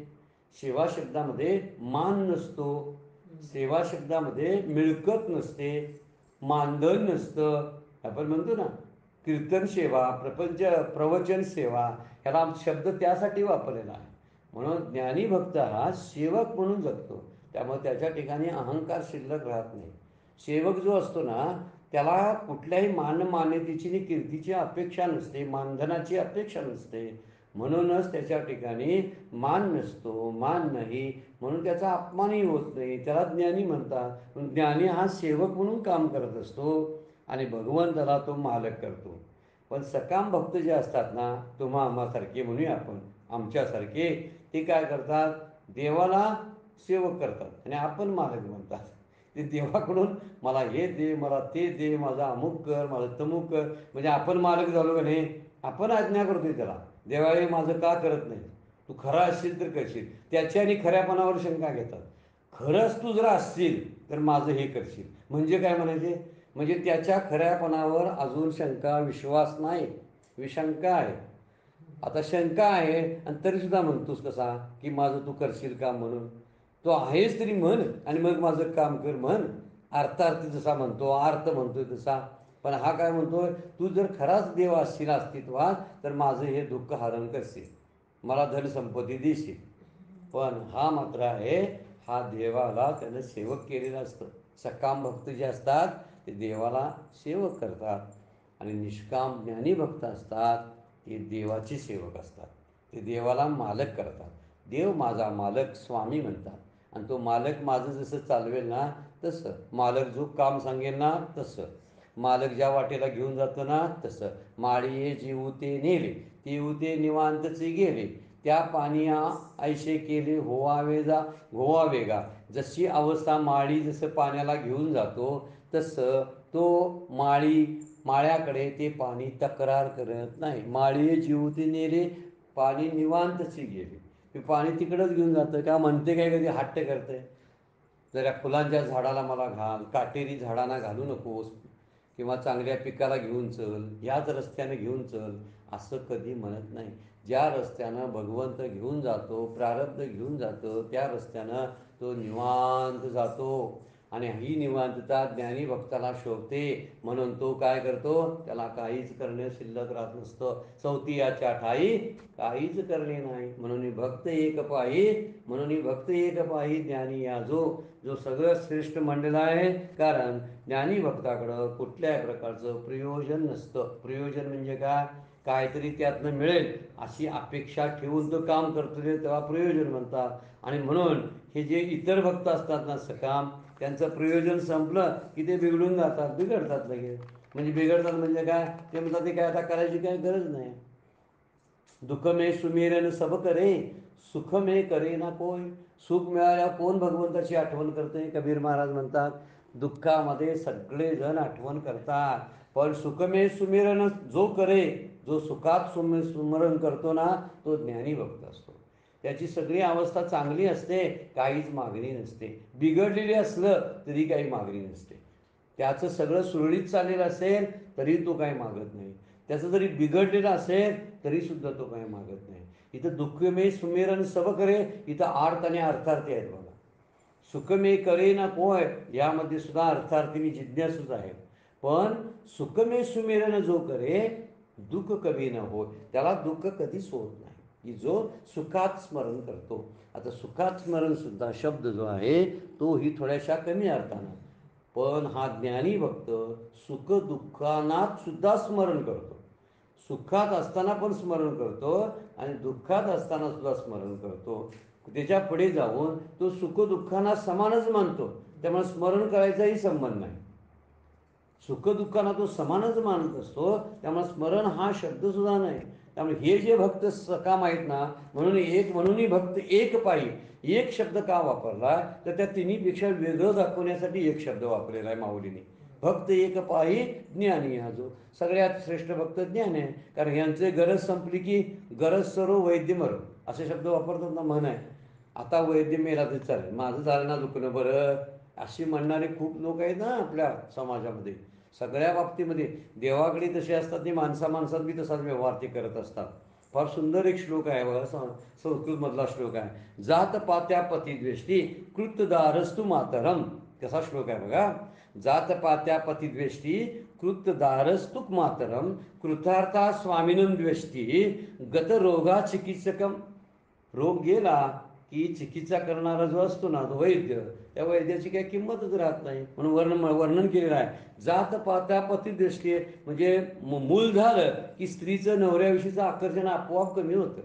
सेवा शब्दामध्ये मान नसतो, सेवा शब्दामध्ये मिळकत नसते, मानधन नसतं. आपण म्हणतो ना कीर्तन सेवा, प्रवचन सेवा, ह्याला शब्द त्यासाठी वापरलेला आहे. म्हणून ज्ञानी भक्त हा सेवक म्हणून जगतो. त्यामुळे त्याच्या ठिकाणी अहंकार शिल्लक राहत नाही. सेवक जो असतो ना त्याला कुठल्याही मान्यतेची आणि कीर्तीची अपेक्षा नसते, मानधनाची अपेक्षा नसते. म्हणूनच त्याच्या ठिकाणी मान नसतो, मान नाही, म्हणून त्याचा अपमानही होत नाही. त्याला ज्ञानी म्हणतात. ज्ञानी हा सेवक म्हणून काम करत असतो आणि भगवंताला तो मालक करतो. पण सकाम भक्त जे असतात ना, तुम्हा आम्हासारखे म्हणूया आपण, आमच्यासारखे, ते काय करतात, देवाला सेवक करतात आणि आपण मालक म्हणतात. ते देवाकडून मला हे दे, मला ते दे, माझा अमुक कर, माझं तमुक कर. म्हणजे आपण मालक झालो का नाही, आपण आज्ञा करतोय त्याला. देवा हे माझं का करत नाही, तू खरा असशील तर करशील. त्याच्या आणि खऱ्यापणावर शंका घेतात. खरंच तू जर असशील तर माझं हे करशील. म्हणजे काय म्हणायचे, म्हणजे त्याच्या खऱ्यापणावर अजून शंका विश्वास नाही, विशंका आहे. आता शंका आहे आणि तरीसुद्धा म्हणतोस कसा की माझं तू करशील का म्हणून. तो आहेस तरी म्हण आणि मग माझं काम कर म्हण. अर्थार्थी जसा म्हणतो, अर्थ म्हणतोय तसा. पण हा काय म्हणतोय, तू जर खराच देव असशील अस्तित्वात तर माझं हे दुःख हरण करशील, मला धनसंपत्ती देशील. पण हा मात्र आहे, हा देवाला त्यानं सेवक केलेलं असतं. सकाम भक्त जे असतात ते देवाला सेवक करतात आणि निष्काम ज्ञानी भक्त असतात ते देवाचे सेवक असतात. ते देवाला मालक करतात. देव माझा मालक स्वामी म्हणतात. आणि तो मालक माझं जसं चालवेल ना तसं, मालक जो काम सांगेल ना तसं, मालक ज्या वाटेला घेऊन जातो ना तसं. माळीये जीव ते नेले, तेऊ ते निवांतचे गेले, त्या पानिया ऐशे केले होवावे गा. जशी अवस्था माळी जसं पाण्याला घेऊन जातो तसं तो माळ्याकडे ते पाणी तक्रार करत नाही. माळीये जीव ते नेले, पाणी निवांतचे गेले. ते पाणी तिकडंच घेऊन जातं का, म्हणते काय कधी हट्ट करतंय, जरा फुलांच्या झाडाला मला घाल, काटेरी झाडांना घालू नकोस, किंवा चांगल्या पिकाला घेऊन चल, ह्याच रस्त्याने घेऊन चल, असं कधी म्हणत नाही. ज्या रस्त्यानं भगवंत घेऊन जातो, प्रारब्ध घेऊन जातो, त्या रस्त्यानं तो निवांत जातो. आणि ही निवांतता ज्ञानी भक्ताला शोभते, म्हणून तो काय करतो, त्याला काहीच करणे शिल्लक राहत नसतं. चौथीयाच्या ठाई काहीच करणे नाही, म्हणून भक्त एक पाही, म्हणून भक्त एक पाही ज्ञानी या जो जो सगळं श्रेष्ठ मंडळ आहे. कारण ज्ञानी भक्ताकडं कुठल्याही प्रकारचं प्रयोजन नसतं. प्रयोजन म्हणजे काय, काहीतरी त्यातनं मिळेल अशी अपेक्षा ठेवून तो काम करतो, तेव्हा प्रयोजन म्हणतात. आणि म्हणून हे जे इतर भक्त असतात ना सकाम, त्यांचं प्रयोजन संपलं की ते बिघडून जातात, बिघडतात लगेच. म्हणजे बिघडतात म्हणजे काय, ते म्हणतात ते काय आता करायची काही गरज नाही. दुःख मे सुमिरन सब करे, सुख मे करे ना कोय. सुख मिळाल्यावर कोण भगवंताची आठवण करते. कबीर महाराज म्हणतात दुःखामध्ये सगळेजण आठवण करतात, पण सुखमे सुमिरन जो करे, जो सुखात सुमरण करतो ना, तो ज्ञानी भक्त असतो. त्याची सगळी अवस्था चांगली असते, काहीच मागणी नसते. बिघडलेली असलं तरी काही मागणी नसते. त्याचं सगळं सुरळीत चाललेलं असेल तरी तो काही मागत नाही. त्याचं जरी बिघडलेलं असेल तरी सुद्धा तो काही मागत नाही. इथं दुःखमे सुमिरन सब करे, इथं आर्थ आणि अर्थार्थी आहेत बघा. सुखमे करे ना कोय, यामध्ये सुद्धा अर्थार्थीनी जिज्ञासूच आहे. पण सुखमे सुमिरन जो करे, दुःख कमी न होय, त्याला दुःख कधीच होत नाही, की जो सुखात स्मरण करतो. आता सुखात स्मरण सुद्धा शब्द जो आहे तो ही थोड्याशा कमी अर्थानं, पण हा ज्ञानी भक्त सुख दुःखानात सुद्धा स्मरण करतो. सुखात असताना पण स्मरण करतो आणि दुःखात असताना सुद्धा स्मरण करतो. त्याच्या पुढे जाऊन तो सुख दुःखांना समानच मानतो, त्यामुळे स्मरण करायचाही संबंध नाही. सुख दुःखांना तो समानच मानत असतो, त्यामुळे स्मरण हा शब्द सुद्धा नाही. त्यामुळे हे जे भक्त सकाम आहेत ना, म्हणून भक्त एक पायी, एक शब्द का वापरला तर त्या तिन्हीपेक्षा वेगळं दाखवण्यासाठी एक शब्द वापरलेला आहे माऊलीने. भक्त एक पायी ज्ञानी हा जो, सगळ्यात श्रेष्ठ भक्त ज्ञान आहे. कारण यांचे गरज संपली की गरज सर्व वैद्य मर असे शब्द वापरतात ना, म्हण आहे. आता वैद्य मेला तर चालेल, माझं झालं ना दुखणं बरं, अशी म्हणणारे खूप लोक आहेत ना आपल्या समाजामध्ये. सगळ्या बाबतीमध्ये देवाकडे तसे असतात, ते माणसात बी तसाच व्यवहार ते करत असतात. फार सुंदर एक श्लोक आहे बघा, संस्कृतमधला श्लोक आहे. जात पात्या पतिद्वेष्टी कृतदारस्तु मातरम, कसा श्लोक आहे बघा. जात पात्या पतिद्वेष्टी कृतदारस्तु मातरम, कृतार्था स्वामिनं द्वेष्टी गत रोगा चिकित्सकम. रोग गेला की चिकित्सा करणारा जो असतो ना, तो वैद्य, त्या वैद्याची काही किंमतच राहत नाही. म्हणून वर्णन केलेलं आहे. जात पात्या पतिद्वेष्टी म्हणजे मूल झालं की स्त्रीचं नवऱ्याविषयीचं आकर्षण आपोआप कमी होतं.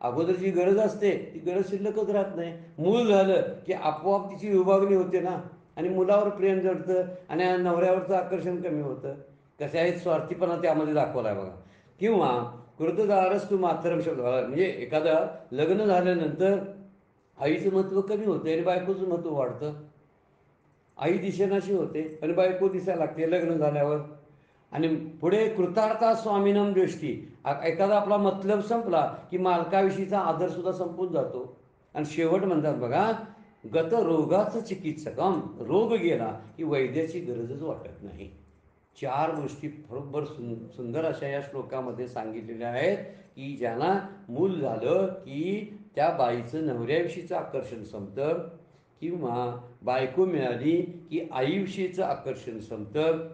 अगोदर जी गरज असते ती गरज शिल्लकच राहत नाही. मूल झालं की आपोआप तिची विभागणी होते ना, आणि मुलावर प्रेम जडतं आणि नवऱ्यावरचं आकर्षण कमी होतं. कसे आहेत स्वार्थीपणा त्यामध्ये दाखवला आहे बघा. किंवा कृतदारस्तु मातरम शब्द म्हणजे एखादं लग्न झाल्यानंतर आईचं महत्त्व कमी होतं आणि बायकोचं महत्त्व वाढतं. आई दिसेनाशी होते आणि बायको दिसायला लागते लग्न झाल्यावर. आणि पुढे कृतार्था स्वामिनम दृष्टी, एखादा आपला मतलब संपला की मालकाविषयीचा आदर सुद्धा संपून जातो. आणि शेवट म्हणतात बघा, गत रोगाचं चिकित्सकम, रोग गेला की वैद्याची गरजच वाटत नाही. चार गोष्टी बरोबर सुंदर अशा या श्लोकामध्ये सांगितलेल्या आहेत, की ज्यांना मूल झालं की त्या बाईचं नवऱ्याविषयीचं आकर्षण संपतं, किंवा बायको मिळाली की आईविषयीचं आकर्षण संपतं,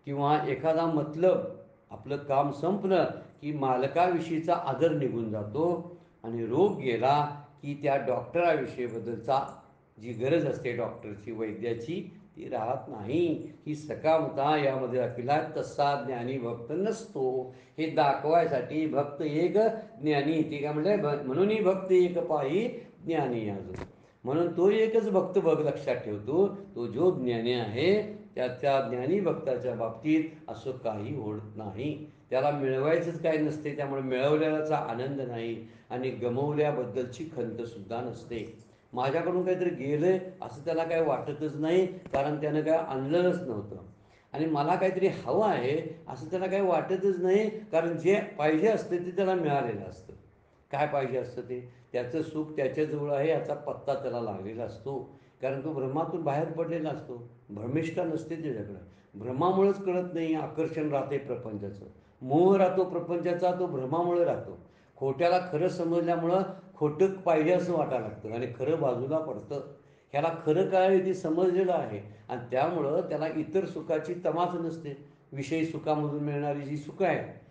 किंवा एखादा मतलब आपलं काम संपलं की मालकाविषयीचा आदर निघून जातो, आणि रोग गेला की त्या डॉक्टराविषयीबद्दलचा जी गरज असते डॉक्टरची, वैद्याची, ती राहत नाही. ही सकामता यामध्ये दाखविला. तसा ज्ञानी भक्त नसतो, हे दाखवायसाठी भक्त एक ज्ञानी, ते काय म्हणले, म्हणून भक्त एक पायी ज्ञानी याजो. म्हणून तो एकच भक्त बघ लक्षात ठेवतो, तो जो ज्ञानी आहे त्या ज्ञानी भक्ताच्या बाबतीत असं काही होत नाही. त्याला मिळवायचंच काही नसते, त्यामुळे मिळवल्याचा आनंद नाही आणि गमवल्याबद्दलची खंतसुद्धा नसते. माझ्याकडून काहीतरी गेलंय असं त्याला काय वाटतच नाही, कारण त्यानं काय आणलेलंच नव्हतं. आणि मला काहीतरी हवं आहे असं त्याला काही वाटतच नाही, कारण जे पाहिजे असतं ते त्याला मिळालेलं असतं. काय पाहिजे असतं ते, त्याचं सुख त्याच्याजवळ आहे याचा पत्ता त्याला लागलेला असतो. कारण तो ब्रह्मातून बाहेर पडलेला असतो, भ्रमिष्ठा नसते त्याच्याकडं. भ्रमामुळेच कळत नाही, आकर्षण राहते प्रपंचाचं, मोह राहतो प्रपंचाचा, तो भ्रमामुळे राहतो. खोट्याला खरं समजल्यामुळं खोटं पाहिजे असं वाटायला लागतं आणि खरं बाजूला पडतं. ह्याला खरं काय आहे ते समजलेलं आहे आणि त्यामुळं त्याला इतर सुखाची तमाच नसते. विषयी सुखामधून मिळणारी जी सुखं आहे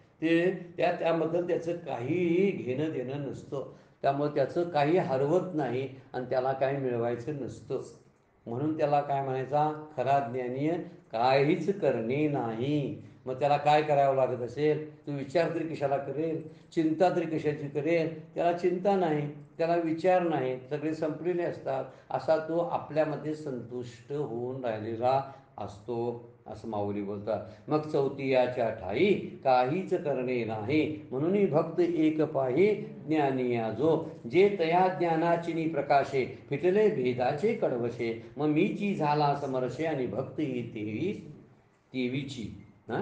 त्याबद्दल त्याचं काहीही घेणं देणं नसतं. त्यामुळं त्याचं काही हरवत नाही आणि त्याला काही मिळवायचं नसतं. म्हणून त्याला काय म्हणायचा, खरा ज्ञानी काहीच करणे नाही. मग त्याला काय करावं लागत असेल, तो विचार तरी कशाला करेल, चिंता तरी कशाची करेल. त्याला चिंता नाही, त्याला विचार नाही, सगळे संपलेले असतात. असा तो आपल्यामध्ये संतुष्ट होऊन राहिलेला असतो असं माऊली बोलतात. मग चौथीयाच्या ठाई काहीच करणे नाही, म्हणून भक्त एक पाही ज्ञानी जो, जे तया ज्ञानाची प्रकाशे फिटले भेदाचे कडवशे. मग मीची झाला समरशे आणि भक्त ही तेवीची हा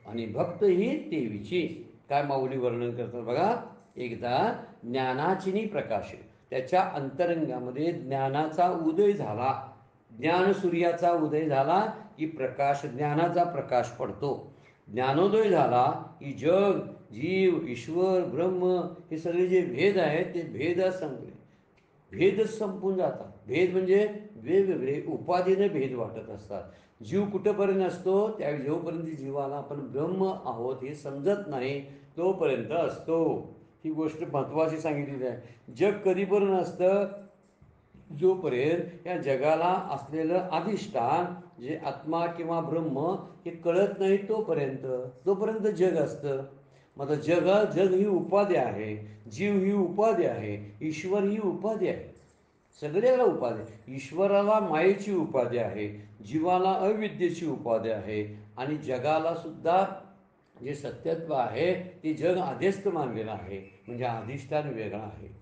आणि भक्त ही तेवीची. काय माऊली वर्णन करतात बघा. एकदा ज्ञानाचिनी प्रकाश, त्याच्या अंतरंगामध्ये ज्ञानाचा उदय झाला, ज्ञान सूर्याचा उदय झाला की प्रकाश, ज्ञानाचा प्रकाश पडतो. ज्ञानोदय झाला की जग, जीव, ईश्वर, ब्रह्म हे सगळे जे भेद आहेत ते भेद संपले, भेदच संपून जातात. भेद म्हणजे वेगवेगळे उपाधीने भेद वाटत असतात. जीव कुठंपर्यंत असतो, त्या जोपर्यंत जीवाला आपण ब्रह्म आहोत हे समजत नाही तोपर्यंत असतो. ही गोष्ट महत्त्वाची सांगितलेली आहे. जग कधीपर्यंत असतं, जोपर्यंत या जगाला असलेलं अधिष्ठान जे आत्मा किंवा ब्रह्म हे कळत नाही तोपर्यंत जग असतं. मग जग ही उपाधी आहे, जीव ही उपाधी आहे, ईश्वर ही उपाधी आहे, सगळ्याला उपाधी. ईश्वराला मायेची उपाधी आहे, जीवाला अविद्येची उपाधी आहे आणि जगाला सुद्धा जे सत्यत्व आहे ते जग आधीच मानलेलं आहे, म्हणजे अधिष्ठान वेगळा आहे.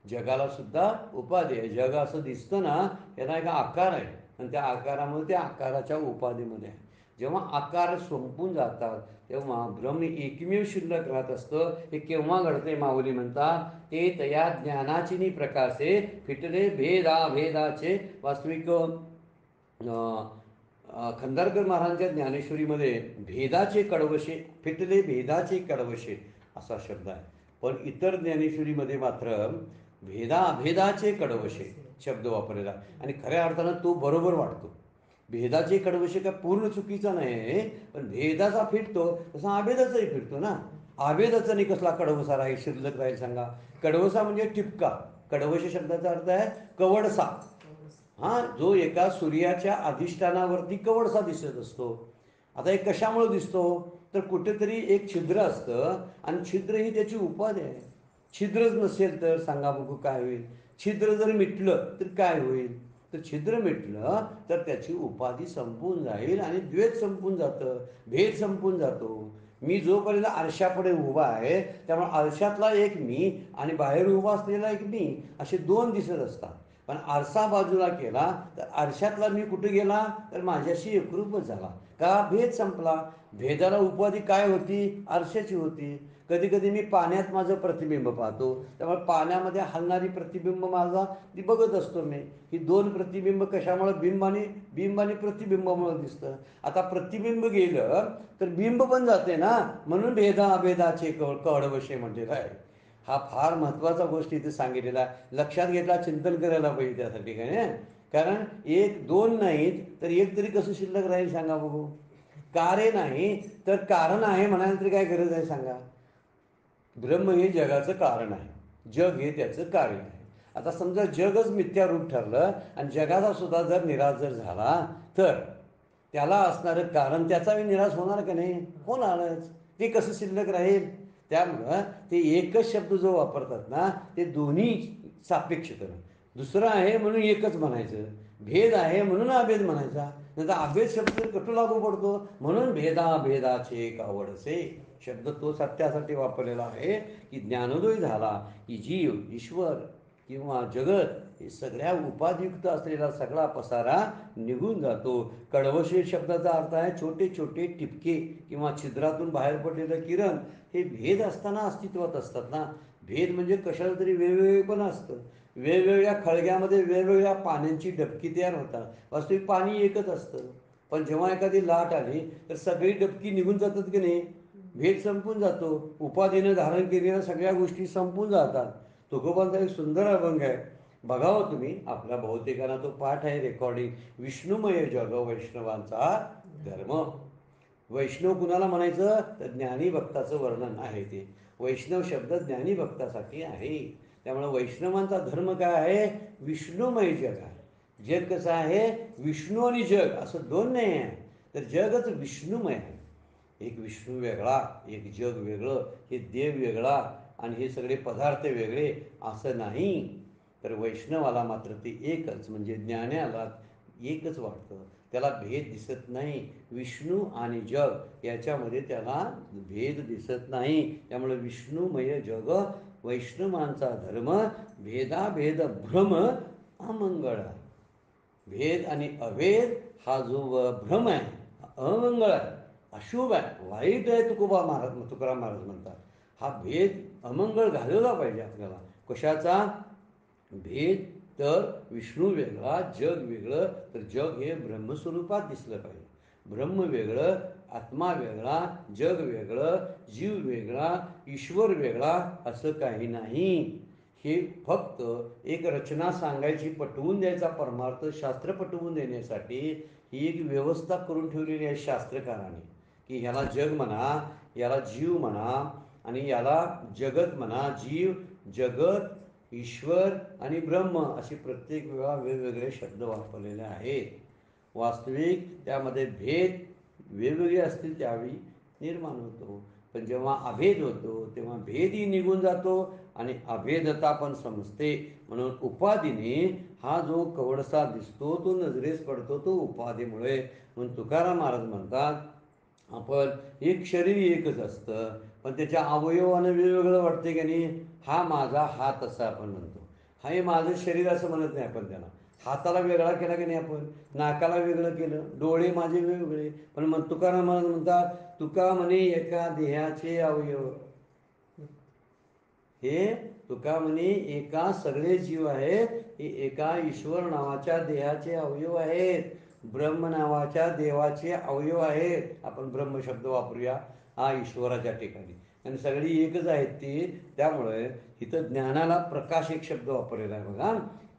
जगाला सुद्धा उपाधी आहे. जग असं दिसतं ना, याला एक आकार आहे आणि त्या आकारामध्ये त्या आकाराच्या उपाधीमध्ये आहे. जेव्हा आकार संपून जातात तेव्हा ब्रह्म एकमेव शिल्लक राहत असतं. हे केव्हा घडते माऊली म्हणतात, ते तया ज्ञानाचिनी प्रकाशे फिटले भेदाचे. वास्तविक खंदारकर महाराजांच्या ज्ञानेश्वरीमध्ये भेदाचे कडवशे, फिटले भेदाचे कडवशे असा शब्द आहे. पण इतर ज्ञानेश्वरीमध्ये मात्र भेदाचे कडवशे शब्द वापरलेला आणि खऱ्या अर्थानं तो बरोबर वाटतो. भेदाचे कडवशे काय पूर्ण चुकीचा नाही, पण भेदाचा फिटतो तसा आभेदाचाही फिटतो ना. आभेदाचा नाही कसला कडवसा राहील, शिल्लक राहील सांगा. कडवसा म्हणजे टिपका. कडवशे शब्दाचा अर्थ आहे कवडसा. हा, जो एका सूर्याच्या अधिष्ठानावरती कवडसा दिसत असतो. आता एक कशामुळे दिसतो, तर कुठेतरी एक छिद्र असतं आणि छिद्र ही त्याची उपाधी आहे. छिद्रच नसेल तर सांगा बघू काय होईल. छिद्र जर मिटलं तर काय होईल, तर छिद्र मिटलं तर त्याची उपाधी संपून जाईल आणि द्वैत संपून जातं, भेद संपून जातो. मी जोपर्यंत आरशापुढे उभा आहे त्यामुळे आरशातला एक मी आणि बाहेर उभा असलेला एक मी असे दोन दिसत असतात. पण आरसा बाजूला केला तर आरशातला मी कुठे गेला, तर माझ्याशी एकरूपच झाला. का, भेद संपला. भेदाला उपाधी काय होती, आरशाची होती. कधी कधी मी पाण्यात माझं प्रतिबिंब पाहतो, त्यामुळे पाण्यामध्ये हलणारी प्रतिबिंब माझा ती बघत असतो मी. ही दोन प्रतिबिंब कशामुळे, बिंब आणि प्रतिबिंबामुळे दिसतं. आता प्रतिबिंब गेलं तर बिंब पण जाते ना, म्हणून भेदाचे कडवशे म्हटलेलं आहे. हा फार महत्त्वाचा गोष्ट इथे सांगितलेला आहे. लक्षात घेतला, चिंतन करायला पाहिजे त्यासाठी. काय, कारण एक दोन नाहीत तर एक तरी कसं शिल्लक राहील सांगा बघू. कार्य नाही तर कारण आहे म्हणायला तरी काय गरज आहे सांगा. ब्रह्म हे जगाचं कारण आहे, जग हे त्याचं कार्य आहे. आता समजा जगच मिथ्या रूप ठरलं आणि जगाचा सुद्धा जर निराश जर झाला तर त्याला असणारं कारण त्याचाही निराश होणार का नाही, होणारच. ते कसं शिल्लक राहील. त्यामुळं ते एकच शब्द जो वापरतात ना, ते दोन्ही सापेक्ष करणं. दुसरं आहे म्हणून एकच म्हणायचं, भेद आहे म्हणून अभेद म्हणायचा. नाही तर अभेद शब्द कटू लागू पडतो, म्हणून भेदाचे एक आवडसे शब्द तो सत्यासाठी वापरलेला आहे. की ज्ञानोदय झाला की जीव, ईश्वर किंवा जगत हे सगळ्या उपाधियुक्त असलेला सगळा पसारा निघून जातो. कडवशे शब्दाचा अर्थ आहे छोटे छोटे टिपके किंवा छिद्रातून बाहेर पडलेलं किरण. हे भेद असताना अस्तित्वात असतात ना. भेद म्हणजे कशाला तरी वेगवेगळे पण असतं. वेगवेगळ्या खळग्यामध्ये वेगवेगळ्या पाण्याची डबकी तयार होतात, वास्तविक पाणी एकच असतं. पण जेव्हा एखादी लाट आली तर सगळी डबकी निघून जातात की नाही, भेद संपून जातो, उपाधीनं धारण केलेल्या सगळ्या गोष्टी संपून जातात. तुकोबांचा एक सुंदर अभंग आहे, बघावं तुम्ही, आपल्या बहुतेकांना तो पाठ आहे रेकॉर्डिंग. विष्णुमय जग वैष्णवांचा धर्म. वैष्णव कुणाला म्हणायचं तर ज्ञानी भक्ताचं वर्णन आहे ते. वैष्णव शब्द ज्ञानी भक्तासाठी आहे. त्यामुळे वैष्णवांचा धर्म काय आहे, विष्णुमय जग आहे. जग कसं आहे, विष्णू आणि जग असं दोन नाही आहे, तर जगच विष्णुमय आहे. एक विष्णू वेगळा, एक जग वेगळं, हे देव वेगळा आणि हे सगळे पदार्थ वेगळे असं नाही. तर वैष्णवाला मात्र ते एकच, म्हणजे ज्ञानाला एकच वाटतं, त्याला भेद दिसत नाही. विष्णू आणि जग याच्यामध्ये त्याला भेद दिसत नाही. त्यामुळे विष्णुमय जग वैष्णवांचा धर्म, भेदाभेद भ्रम अमंगळ. भेद आणि अभेद हा जो भ्रम आहे, अमंगळ आहे, अशुभ आहे, वाईट आहे. तुकाराम महाराज म्हणतात हा भेद अमंगळ घालवला पाहिजे आपल्याला. कशाचा भेद, तर विष्णू वेगळा, जग वेगळं. तर जग हे ब्रह्मस्वरूपात दिसलं पाहिजे. ब्रह्म वेगळं, आत्मा वेगळा, जग वेगळं, जीव वेगळा, ईश्वर वेगळा असं काही नाही. हे फक्त एक रचना सांगायची, पटवून द्यायचा परमार्थ, शास्त्र पटवून देण्यासाठी ही एक व्यवस्था करून ठेवलेली आहे शास्त्रकारांनी, की ह्याला जग म्हणा, याला जीव म्हणा, आणि याला जगत म्हणा. जीव, जगत, ईश्वर आणि ब्रह्म असे प्रत्येक वेळा वेगवेगळे शब्द वापरलेले आहेत. वास्तविक त्यामध्ये भेद वेगवेगळे असतील त्यावेळी निर्माण होतो, पण जेव्हा अभेद होतो तेव्हा भेदही निघून जातो आणि अभेदता पण समजते. म्हणून उपाधीने हा जो कवडसा दिसतो तो नजरेस पडतो, तो उपाधीमुळे. म्हणून तुकाराम महाराज म्हणतात, आपण एक शरीर एकच असतं, पण त्याच्या अवयवानं वेगवेगळं वाटते की नाही. हा माझा हात असं आपण म्हणतो, हा हे माझं शरीर असं म्हणत नाही आपण त्याला. हाताला वेगळा केला की नाही आपण, नाकाला वेगळं केलं, डोळे माझे वेगवेगळे. पण मग तुकाराम महाराज म्हणतात, तुका म्हणे एका देहाचे अवयव, हे तुका म्हणे एका सगळे जीव आहेत, हे एका ईश्वर नावाच्या देहाचे अवयव आहेत, ब्रह्म नावाच्या देवाचे अवयव आहेत. आपण ब्रह्म शब्द वापरूया हा ईश्वराच्या ठिकाणी, आणि सगळी एकच आहेत ती. त्यामुळे इथं ज्ञानाला प्रकाश एक शब्द वापरलेला आहे बघा,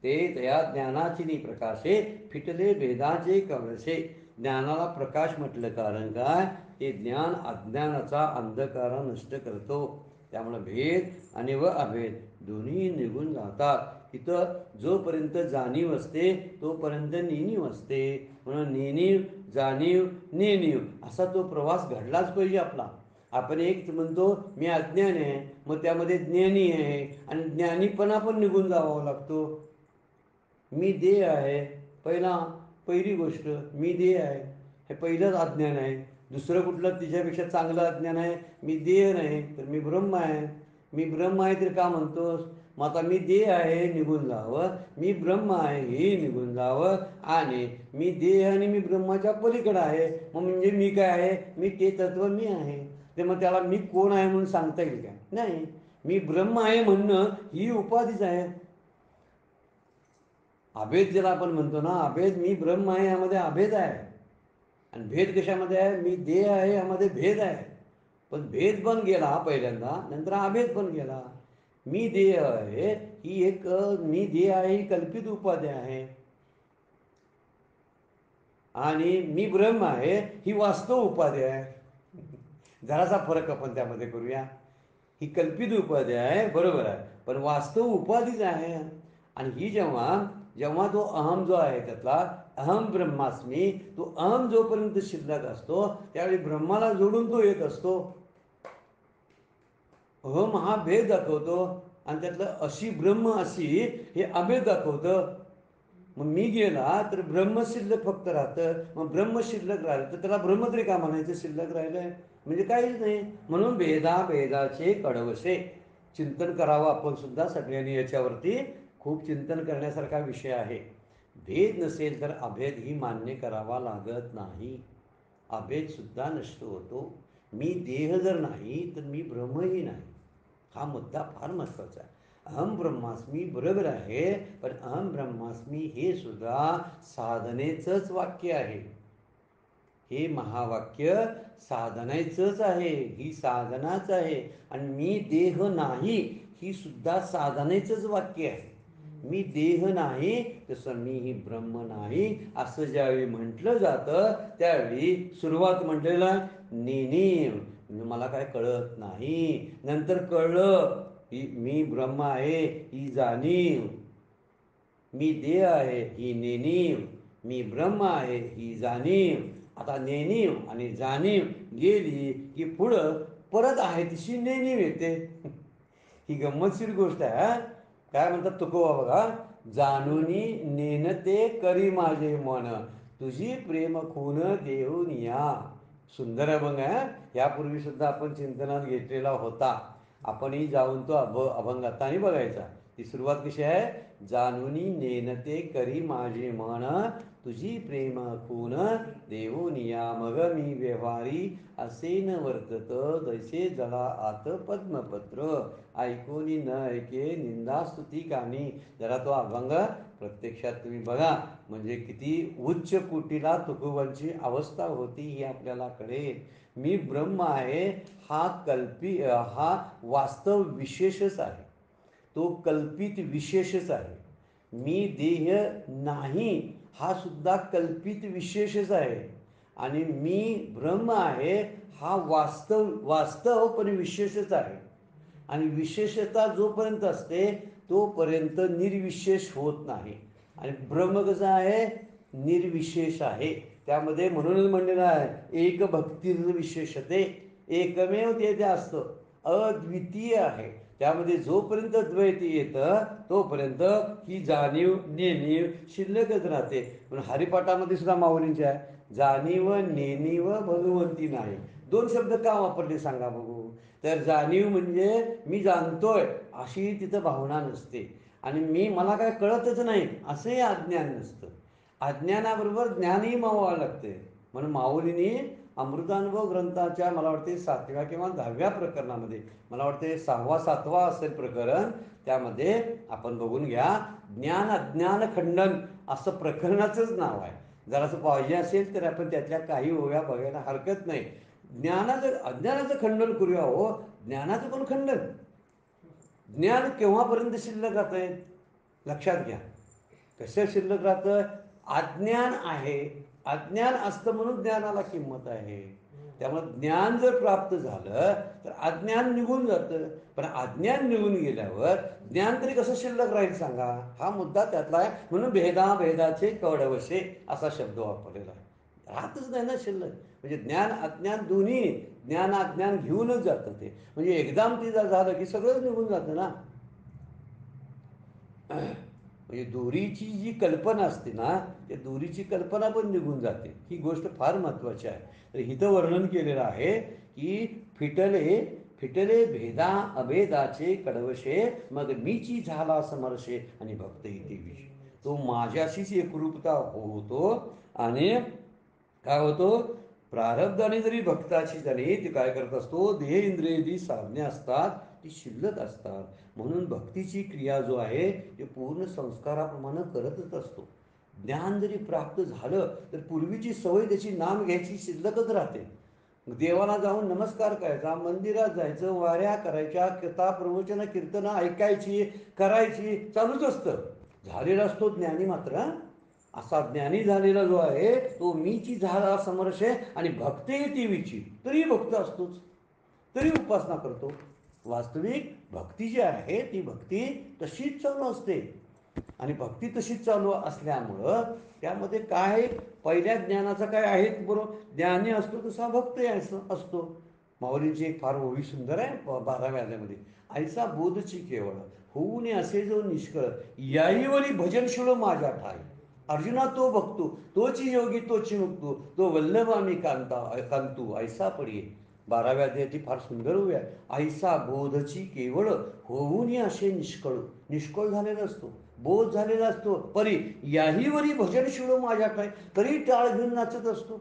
ते त्या ज्ञानाची नि प्रकाशे फिटले भेदाचे कवळसे. ज्ञानाला प्रकाश म्हटलं कारण काय, हे ज्ञान अज्ञानाचा अंधकार नष्ट करतो. त्यामुळे भेद आणि व अभेद दोन्ही निघून जातात. इथं जोपर्यंत जाणीव असते तोपर्यंत नेणीव असते. म्हणून नेणीव, जाणीव, नेणीव असा तो प्रवास घडलाच पाहिजे आपला. आपण एक म्हणतो मी अज्ञान आहे, मग त्यामध्ये ज्ञानी आहे, आणि ज्ञानीपणा पण निघून जावा लागतो. मी देह आहे, पहिली गोष्ट मी देह आहे, हे पहिलंच अज्ञान आहे. दुसरं कुठलं तिच्यापेक्षा चांगलं अज्ञान आहे, मी देह नाही तर मी ब्रह्म आहे. मी ब्रह्म आहे तर का म्हणतोस, मग आता मी देह आहे निघून जावं, मी ब्रह्म आहे हे निघून जावं, आणि मी देह आणि मी ब्रह्माच्या पलीकडे आहे. मग म्हणजे मी काय आहे, मी ते तत्व मी आहे. ते मग त्याला मी कोण आहे म्हणून सांगता येईल काय, नाही. मी ब्रह्म आहे म्हणणं ही उपाधीच आहे. अभेद ज्याला आपण म्हणतो ना, अभेद, मी ब्रह्म आहे यामध्ये अभेद आहे. आणि भेद कशामध्ये आहे, मी देह आहे यामध्ये भेद आहे. पण भेद पण गेला पहिल्यांदा, नंतर अभेद पण गेला. मी देह आहे ही एक, मी देह आहे ही कल्पित उपाधी आहे, आणि मी ब्रह्म आहे ही वास्तव उपाधी आहे. जरासा फरक आपण त्यामध्ये करूया. ही कल्पित उपाधी आहे बरोबर आहे, पण वास्तव उपाधीच आहे. आणि ही जेव्हा जेव्हा तो अहम जो आहे त्यातला अहम ब्रह्मास्मी, तो अहम जोपर्यंत शिल्लक असतो त्यावेळी ब्रह्माला जोडून तो येत असतो. अहम हा भेद दाखवतो, आणि त्यातलं अशी ब्रह्म अशी हे अभेद दाखवतं. मग मी गेला तर ब्रह्म शिल्लक फक्त राहतं. मग ब्रह्म शिल्लक राहिलं तर त्याला ब्रह्म तरी का म्हणायचं, शिल्लक राहिलंय म्हणजे काहीच नाही. म्हणून भेदाचे कडवसे चिंतन करावं आपण सुद्धा सगळ्यांनी. याच्यावरती खूप चिंतन करण्यासारखा विषय आहे. भेद नसेल तर अभेद ही मान्य करावा लागत नाही. अभेद सुद्धा नष्ट होतो. मी देह जर नाही तर मी ब्रह्मही नाही. हा मुद्दा फार महत्त्वाचा आहे. अहम ब्रह्मास्मी बरोबर आहे, पण अहम ब्रह्मास्मी हे सुद्धा साधनेचंच वाक्य आहे. हे महावाक्य साधनाचंच आहे, ही साधनाच आहे. आणि मी देह नाही ही सुद्धा साधनेचंच वाक्य आहे. मी देह नाही तसं मी ही ब्रह्म नाही असं ज्यावेळी म्हटलं जातं त्यावेळी सुरुवात म्हटलेलं आहे नेने मला काय कळत नाही, नंतर कळलं ही मी ब्रह्म आहे ही जाणीव, मी देह आहे ही नेणीव, मी ब्रह्म आहे ही जाणीव. आता नेणीव आणि जाणीव गेली की पुढं परत आहे तशी नेणीव येते. ही गंमतशीर गोष्ट आहे हा. काय म्हणतात तुकोबा बघा, जाणूनी नेनते करी माझे मन, तुझी प्रेम खून देऊन या. सुंदर अभंग आहे. यापूर्वी सुद्धा आपण चिंतनात घेतलेला होता. आपणही जाऊन तो अभंग आताही बघायचा. ती सुरुवात कशी आहे, जाणूनी नेनते करी माझे मन, तुझी प्रेम खून देऊन या. मग मी व्यवहारी असे न वर्तत, जैसे जला आत पद्मपत्र, ऐकोनी न ऐके निंदा स्तुती गाणी. जरा तो अभंग प्रत्यक्षात तुम्ही बघा, म्हणजे किती उच्च कोटीला तुकोबांची अवस्था होती ही आपल्याला कळेल. मी ब्रह्म आहे हा वास्तव विशेषच आहे, तो कल्पित विशेषच आहे. मी देह नाही हा सुद्धा कल्पित विशेषच आहे. आणि मी ब्रह्म आहे हा वास्तव पण विशेषच आहे. आणि विशेषता जोपर्यंत असते तोपर्यंत निर्विशेष होत नाही. आणि ब्रह्म कसं आहे, निर्विशेष आहे. त्यामध्ये म्हणूनच म्हणलेलं आहे एक भक्तीच विशेषते, एकमेव ते असतं, अद्वितीय आहे. त्यामध्ये जोपर्यंत द्वैत येतं तोपर्यंत ही जाणीव नेणीव शिल्लकच राहते. पण हरिपाठामध्ये सुद्धा माऊलींचे आहे जाणीव नेणीव भगवंती नाही. दोन शब्द का वापरले सांगा बघू. तर जाणीव म्हणजे मी जाणतोय अशी तिथं भावना नसते, आणि मला काय कळतच नाही असंही अज्ञान नसतं. अज्ञानाबरोबर ज्ञानही मावावं लागते. म्हणून माऊलींनी अमृतानुभव ग्रंथाच्या मला वाटते 7व्या किंवा 10व्या प्रकरणामध्ये, मला वाटते 6वा 7वा असेल प्रकरण, त्यामध्ये आपण बघून घ्या ज्ञान अज्ञान खंडन असं प्रकरणाचंच नाव आहे. जरासं पाहिजे असेल तर आपण त्यातल्या काही ओव्या बघायला हरकत नाही. अज्ञानाचं खंडन करूया हो. ज्ञानाचं पण खंडन. ज्ञान केव्हापर्यंत शिल्लक राहतंय लक्षात घ्या. कसं शिल्लक राहतं, अज्ञान आहे, अज्ञान असतं म्हणून ज्ञानाला किंमत आहे. त्यामुळे ज्ञान जर प्राप्त झालं तर अज्ञान निघून जातं. पण अज्ञान निघून गेल्यावर ज्ञान तरी कसं शिल्लक राहील सांगा. हा मुद्दा त्यातला आहे. म्हणून भेदाचे कवडवशे असा शब्द वापरलेला आहे. राहतच नाही ना शिल्लक. म्हणजे ज्ञान अज्ञान दोन्ही ज्ञान अज्ञान घेऊनच जातं ते. म्हणजे एकदम तिचं झालं की सगळंच निघून जातं ना. म्हणजे दोरीची जी कल्पना असते ना, त्या दोरीची कल्पना पण निघून जाते. ही गोष्ट फार महत्त्वाची आहे. तर इथं वर्णन केलेलं आहे की फिटले भेदा अभेदाचे कडवशे, मग मीची झाला समरशे आणि भक्त इथे विषय. तो माझ्याशीच एकरूपता होतो. आणि काय होतो, प्रारब्धाने जरी भक्ताची झाली ती काय करत असतो, देह इंद्रिय जी साधने असतात ती शिल्लक असतात. म्हणून भक्तीची क्रिया जो आहे ते पूर्ण संस्काराप्रमाणे करतच असतो. ज्ञान जरी प्राप्त झालं तर पूर्वीची सवय त्याची नाम घ्यायची शिल्लकच राहते. देवाला जाऊन नमस्कार करायचा, मंदिरात जायचं, वाऱ्या करायच्या, कथा प्रवचन कीर्तनं ऐकायची करायची चालूच असतं. झालेला असतो ज्ञानी मात्र. असा ज्ञानी झालेला जो आहे तो मीची झाला समरशे आणि भक्ती देवीची, तरी भक्त असतोच, तरी उपासना करतो. वास्तविक भक्ती जी आहे ती भक्ती तशीच चालू असते. आणि भक्ती तशीच चालू असल्यामुळं त्यामध्ये काय पहिल्या ज्ञानाचं काय आहे बरोबर, ज्ञानी असतो तसा भक्त असतो. माऊलींची एक फार ओवी सुंदर आहे 12व्या अध्यायामध्ये, ऐसा बोधची केवळ होऊ नये असे जो निष्कळ, याईवरी भजन शिळ माझ्या ठाई. अर्जुना तो बघतो तोची योगी तोची मुक्तो, तो वल्लभ आम्ही कांतू ऐसा पडिये. 12व्या अध्यायाची फार सुंदर ओवी आहे. ऐसा बोधची केवळ होऊ नये असे निष्कळ झालेला असतो, बोध झालेला असतो. परी याहीवरी भजन शिळ माझ्या ठाई, तरी टाळ घेऊन नाचत असतो.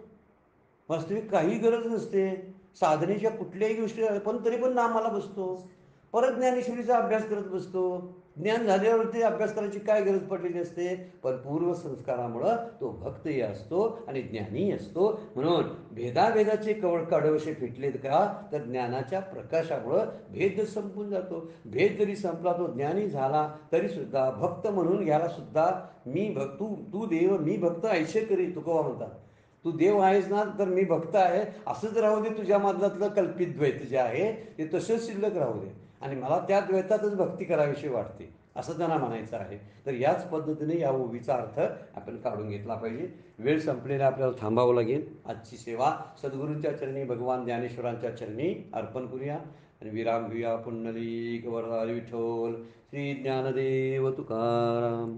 वास्तविक काही गरज नसते साधनेच्या कुठल्याही गोष्टी, पण तरी पण नामाला बसतो, परत ज्ञानेश्वरीचा अभ्यास करत बसतो. ज्ञान झाल्यावरती अभ्यास करायची काय गरज पडलेली असते? पण पूर्वसंस्कारामुळं तो भक्तही असतो आणि ज्ञानीही असतो. म्हणून भेदाभेदाचे कडवशे फिटलेत का? तर ज्ञानाच्या प्रकाशामुळं भेद संपून जातो. भेद जरी संपला, तो ज्ञानी झाला तरी सुद्धा भक्त म्हणून घ्यायला सुद्धा मी भक्त, तू देव मी भक्त ऐशे करी, तुकोबा म्हणतात. तू देव आहेस ना, तर मी भक्त आहे असंच राहू दे. तुझ्या मधलं कल्पित द्वैत जे आहे ते तसंच शिल्लक राहू दे आणि मला त्या द्वैतातच भक्ती करावीशी वाटते, असं त्यांना म्हणायचं आहे. तर याच पद्धतीने या ओवीचा अर्थ आपण काढून घेतला पाहिजे. वेळ संपलेला आपल्याला थांबावं लागेल. आजची सेवा सद्गुरूंच्या चरणी, भगवान ज्ञानेश्वरांच्या चरणी अर्पण करूया आणि विराम घेऊया. पुंडलिक वरदारी विठ्ठल, श्री ज्ञानदेव तुकाराम.